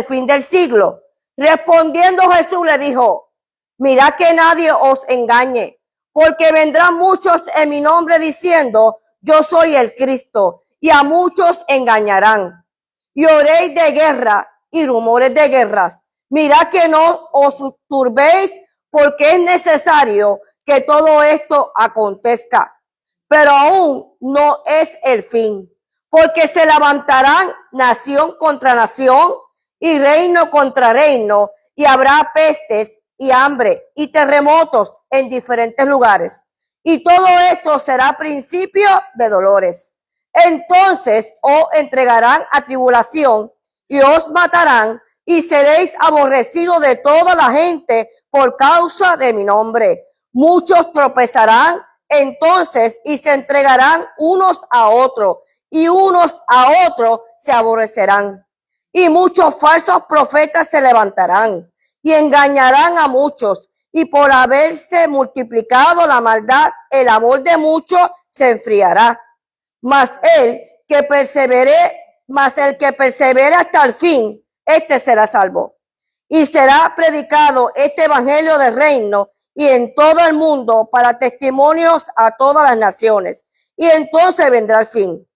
fin del siglo. Respondiendo Jesús le dijo, mirad que nadie os engañe, porque vendrán muchos en mi nombre diciendo, yo soy el Cristo, y a muchos engañarán. Y oréis de guerra y rumores de guerras. Mirad que no os turbéis, porque es necesario que todo esto acontezca. Pero aún no es el fin, porque se levantarán nación contra nación y reino contra reino, y habrá pestes y hambre y terremotos en diferentes lugares. Y todo esto será principio de dolores. Entonces os entregarán a tribulación y os matarán y seréis aborrecidos de toda la gente por causa de mi nombre. Muchos tropezarán entonces y se entregarán unos a otros y unos a otros se aborrecerán. Y muchos falsos profetas se levantarán y engañarán a muchos. Y por haberse multiplicado la maldad, el amor de muchos se enfriará. Mas el que persevere hasta el fin, este será salvo. Y será predicado este evangelio del reino y en todo el mundo para testimonios a todas las naciones. Y entonces vendrá el fin.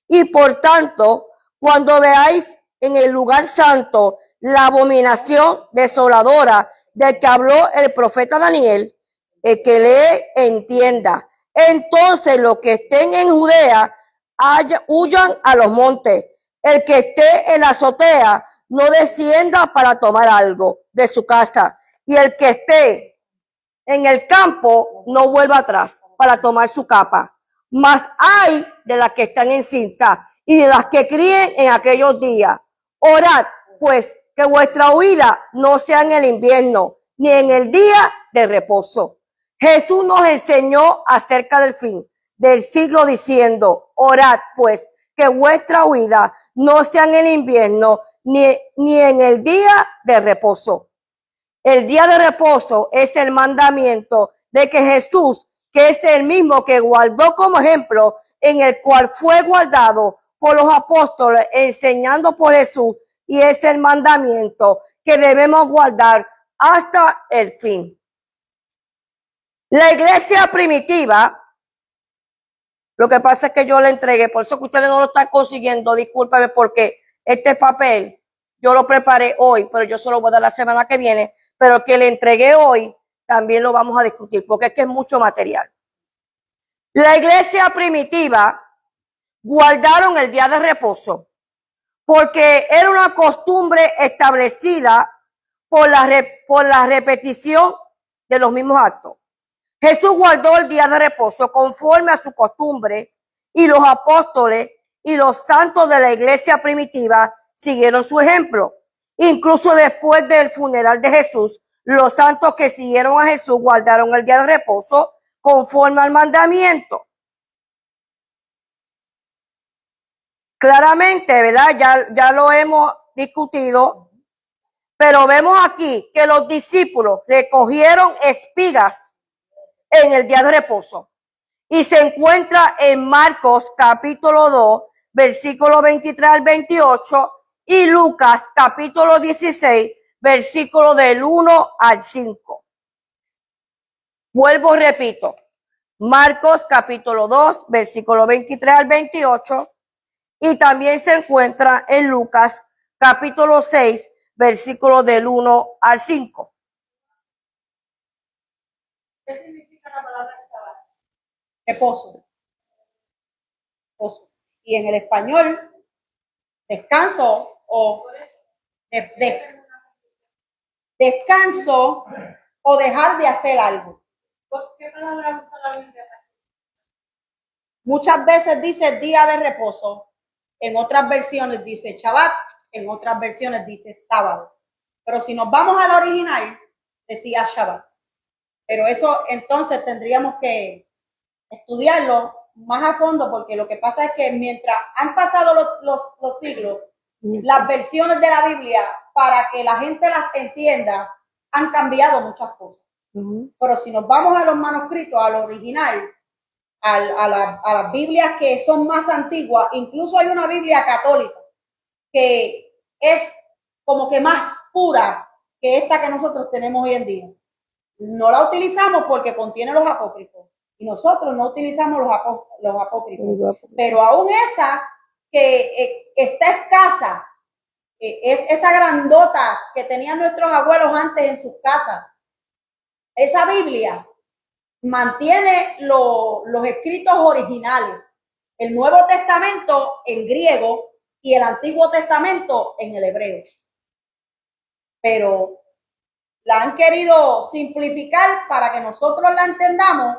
Y por tanto, cuando veáis en el lugar santo la abominación desoladora del que habló el profeta Daniel, el que lee entienda. Entonces los que estén en Judea huyan a los montes. El que esté en la azotea no descienda para tomar algo de su casa. Y el que esté en el campo no vuelva atrás para tomar su capa. Mas hay de las que están encintas y de las que críen en aquellos días. Orad, pues, que vuestra huida no sea en el invierno, ni en el día de reposo. Jesús nos enseñó acerca del fin del siglo diciendo, orad, pues, que vuestra huida no sea en el invierno, ni en el día de reposo. El día de reposo es el mandamiento de que Jesús, que es el mismo que guardó como ejemplo, en el cual fue guardado por los apóstoles, enseñando por Jesús, y es el mandamiento que debemos guardar hasta el fin. La iglesia primitiva, lo que pasa es que yo le entregué, por eso que ustedes no lo están consiguiendo, discúlpame, porque este papel yo lo preparé hoy, pero yo se lo voy a dar la semana que viene, pero que le entregué hoy también lo vamos a discutir, porque es que es mucho material. La iglesia primitiva guardaron el día de reposo porque era una costumbre establecida por la repetición de los mismos actos. Jesús guardó el día de reposo conforme a su costumbre y los apóstoles y los santos de la iglesia primitiva siguieron su ejemplo. Incluso después del funeral de Jesús, los santos que siguieron a Jesús guardaron el día de reposo conforme al mandamiento. Claramente, ¿verdad? Ya lo hemos discutido, pero vemos aquí que los discípulos recogieron espigas en el día de reposo. y se encuentra en Marcos capítulo 2, versículo 23 al 28 y Lucas capítulo 16, versículo del 1 al 5. Vuelvo, repito. Marcos capítulo 2, versículo 23 al 28 y también se encuentra en Lucas capítulo 6, versículo del 1 al 5. ¿Qué significa la palabra Shabbat? Reposo. Reposo. Y en el español, descanso o descanso o dejar de hacer algo. ¿Qué palabra usa la Biblia? Muchas veces dice día de reposo, en otras versiones dice Shabbat, en otras versiones dice sábado. Pero si nos vamos al original, decía Shabbat. Pero eso entonces tendríamos que estudiarlo más a fondo, porque lo que pasa es que mientras han pasado los siglos, las versiones de la Biblia, para que la gente las entienda, han cambiado muchas cosas. Pero si nos vamos a los manuscritos, al original, a las Biblias que son más antiguas, incluso hay una Biblia católica que es como que más pura que esta que nosotros tenemos hoy en día. No la utilizamos porque contiene los apócrifos y nosotros no utilizamos los apócrifos, pero aún esa que está escasa, es esa grandota que tenían nuestros abuelos antes en sus casas. Esa Biblia mantiene los escritos originales, el Nuevo Testamento en griego y el Antiguo Testamento en el hebreo. Pero la han querido simplificar para que nosotros la entendamos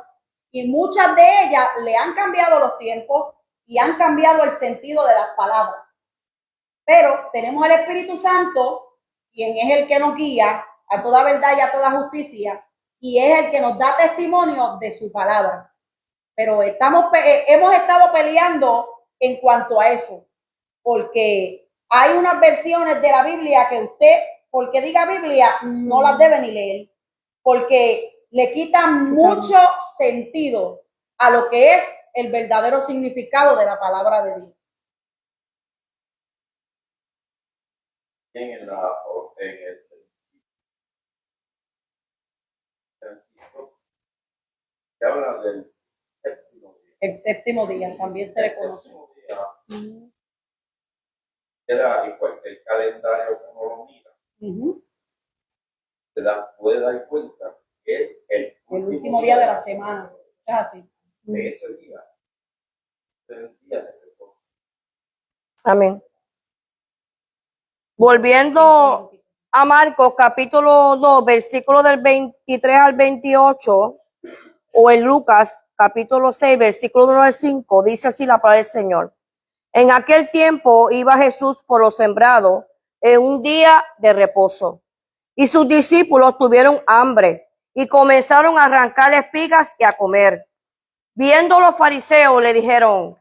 y muchas de ellas le han cambiado los tiempos y han cambiado el sentido de las palabras. Pero tenemos al Espíritu Santo, quien es el que nos guía a toda verdad y a toda justicia, y es el que nos da testimonio de su palabra. Pero hemos estado peleando en cuanto a eso, porque hay unas versiones de la Biblia que usted, porque diga Biblia, no las debe ni leer, porque le quitan mucho sentido a lo que es el verdadero significado de la palabra de Dios. En el se habla del séptimo día. El séptimo día también se le conoce. Era igual que el calendario como lo mira. Se puede dar cuenta que es el último día de la semana. Es así. De ese día. El día de reposo. Amén. Volviendo a Marcos capítulo 2, versículo del 23 al 28, o en Lucas capítulo 6, versículo 1 al 5, dice así la palabra del Señor. En aquel tiempo iba Jesús por los sembrados en un día de reposo, y sus discípulos tuvieron hambre y comenzaron a arrancar espigas y a comer. Viendo los fariseos le dijeron: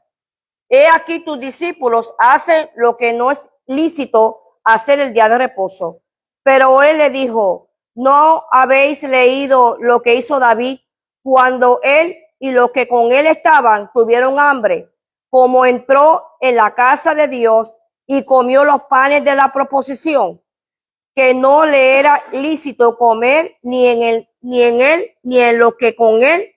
he aquí tus discípulos hacen lo que no es lícito hacer el día de reposo. Pero él le dijo: ¿no habéis leído lo que hizo David cuando él y los que con él estaban tuvieron hambre, como entró en la casa de Dios y comió los panes de la proposición, que no le era lícito comer ni en él ni en los que con él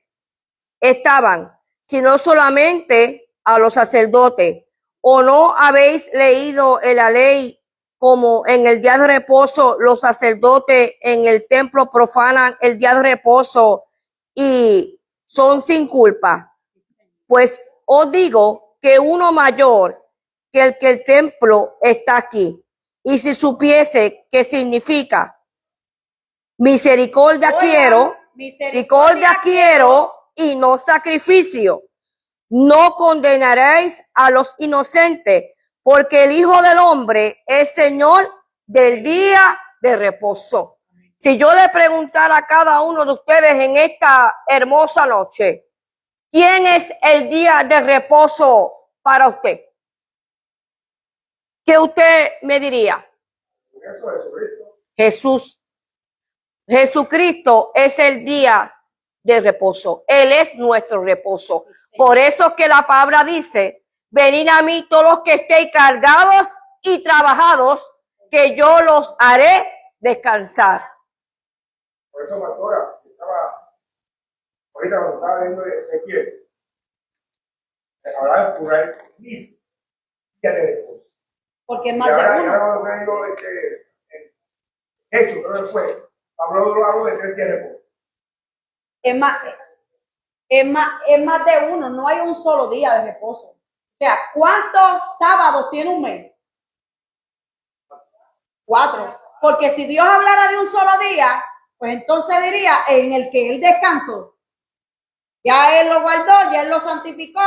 estaban, sino solamente a los sacerdotes? ¿O no habéis leído en la ley como en el día de reposo los sacerdotes en el templo profanan el día de reposo y son sin culpa? Pues os digo que uno mayor que el templo está aquí. Y si supiese qué significa misericordia quiero y no sacrificio, no condenaréis a los inocentes, porque el Hijo del Hombre es Señor del día de reposo. Si yo le preguntara a cada uno de ustedes en esta hermosa noche, ¿quién es el día de reposo para usted? ¿Qué usted me diría? Eso es Jesucristo. Jesús. Jesucristo es el día de reposo. Él es nuestro reposo. Por eso es que la palabra dice, venid a mí todos los que estéis cargados y trabajados, que yo los haré descansar. Por eso, pastora, ahorita cuando estaba viendo Ezequiel, hablaba de curar mis días de reposo. Porque es Y más de ahora uno. cuando se digo Hecho, creo que fue, habló de 3 días de reposo. Es más de uno, no hay un solo día de reposo. O sea, ¿cuántos sábados tiene un mes? 4. Porque si Dios hablara de un solo día, pues entonces diría en el que Él descansó. Ya Él lo guardó, ya Él lo santificó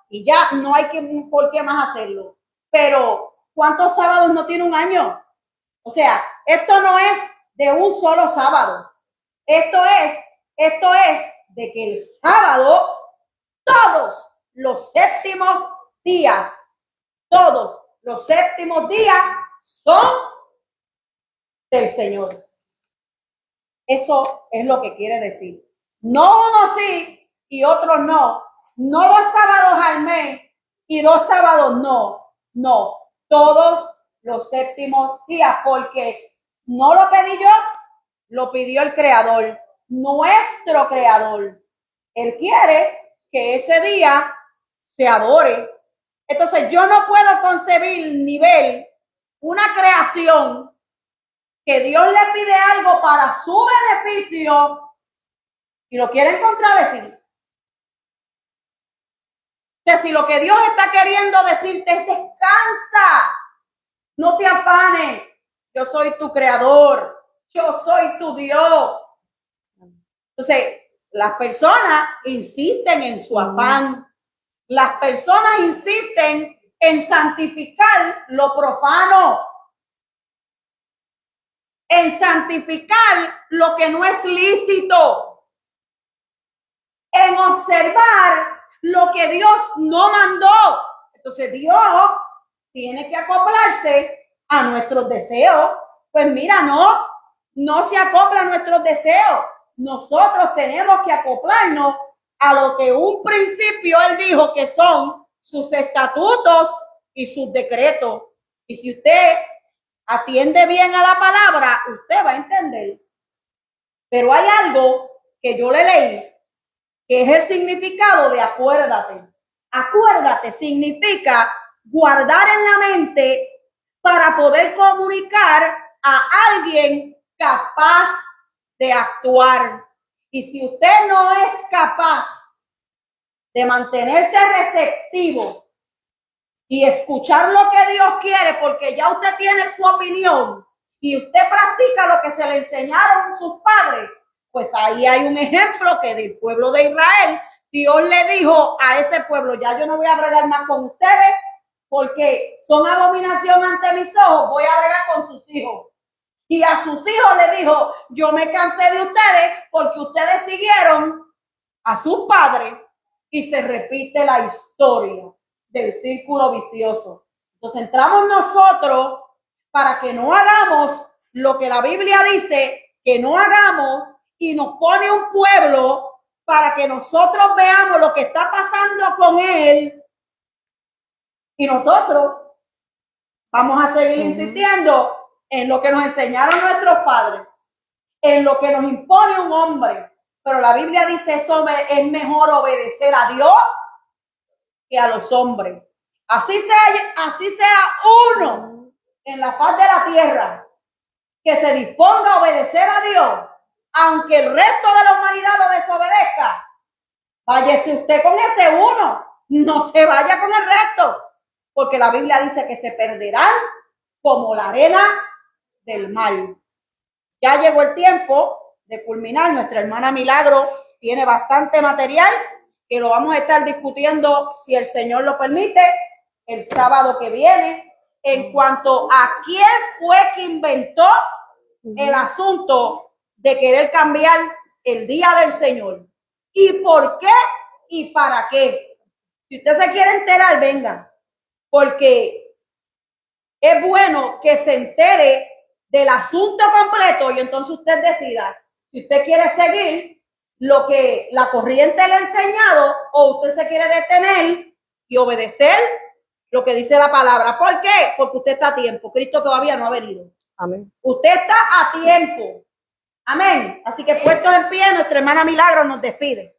y ya no hay por qué más hacerlo. Pero, ¿cuántos sábados no tiene un año? O sea, esto no es de un solo sábado. Esto es de que el sábado, todos los séptimos días son del Señor. Eso es lo que quiere decir. No unos sí y otros no. No 2 sábados al mes y 2 sábados no. No, todos los séptimos días, porque no lo pedí yo, lo pidió el Creador, nuestro Creador. Él quiere que ese día se adore. Entonces yo no puedo concebir ni ver una creación que Dios le pide algo para su beneficio y lo quieren contradecir. Que si lo que Dios está queriendo decirte es descansa, no te afanes, yo soy tu creador, yo soy tu Dios. Entonces, las personas insisten en su afán, las personas insisten en santificar lo profano, en santificar lo que no es lícito, en observar lo que Dios no mandó. Entonces Dios tiene que acoplarse a nuestros deseos. Pues mira, no se acopla a nuestros deseos. Nosotros tenemos que acoplarnos a lo que un principio Él dijo que son sus estatutos y sus decretos. Y si usted atiende bien a la palabra, usted va a entender. Pero hay algo que yo le leí, que es el significado de acuérdate. Acuérdate significa guardar en la mente para poder comunicar a alguien capaz de actuar. Y si usted no es capaz de mantenerse receptivo y escuchar lo que Dios quiere, porque ya usted tiene su opinión y usted practica lo que se le enseñaron sus padres, pues ahí hay un ejemplo que del pueblo de Israel, Dios le dijo a ese pueblo, ya yo no voy a bregar más con ustedes porque son abominación ante mis ojos, voy a bregar con sus hijos. Y a sus hijos le dijo, yo me cansé de ustedes porque ustedes siguieron a sus padres y se repite la historia del círculo vicioso. Entonces entramos nosotros para que no hagamos lo que la Biblia dice que no hagamos y nos pone un pueblo para que nosotros veamos lo que está pasando con él y nosotros vamos a seguir insistiendo en lo que nos enseñaron nuestros padres, en lo que nos impone un hombre. Pero la Biblia dice eso es mejor obedecer a Dios que a los hombres. Así sea uno en la faz de la tierra que se disponga a obedecer a Dios, aunque el resto de la humanidad lo desobedezca. Váyase usted con ese uno, no se vaya con el resto, porque la Biblia dice que se perderán como la arena del mar. Ya llegó el tiempo de culminar. Nuestra hermana Milagro tiene bastante material que lo vamos a estar discutiendo, si el Señor lo permite, el sábado que viene, en cuanto a quién fue que inventó el asunto de querer cambiar el día del Señor. ¿Y por qué? ¿Y para qué? Si usted se quiere enterar, venga, porque es bueno que se entere del asunto completo y entonces usted decida si usted quiere seguir lo que la corriente le ha enseñado o usted se quiere detener y obedecer lo que dice la palabra. ¿Por qué? Porque usted está a tiempo. Cristo todavía no ha venido. Amén. Usted está a tiempo. Amén. Así que puestos en pie, nuestra hermana Milagro nos despide.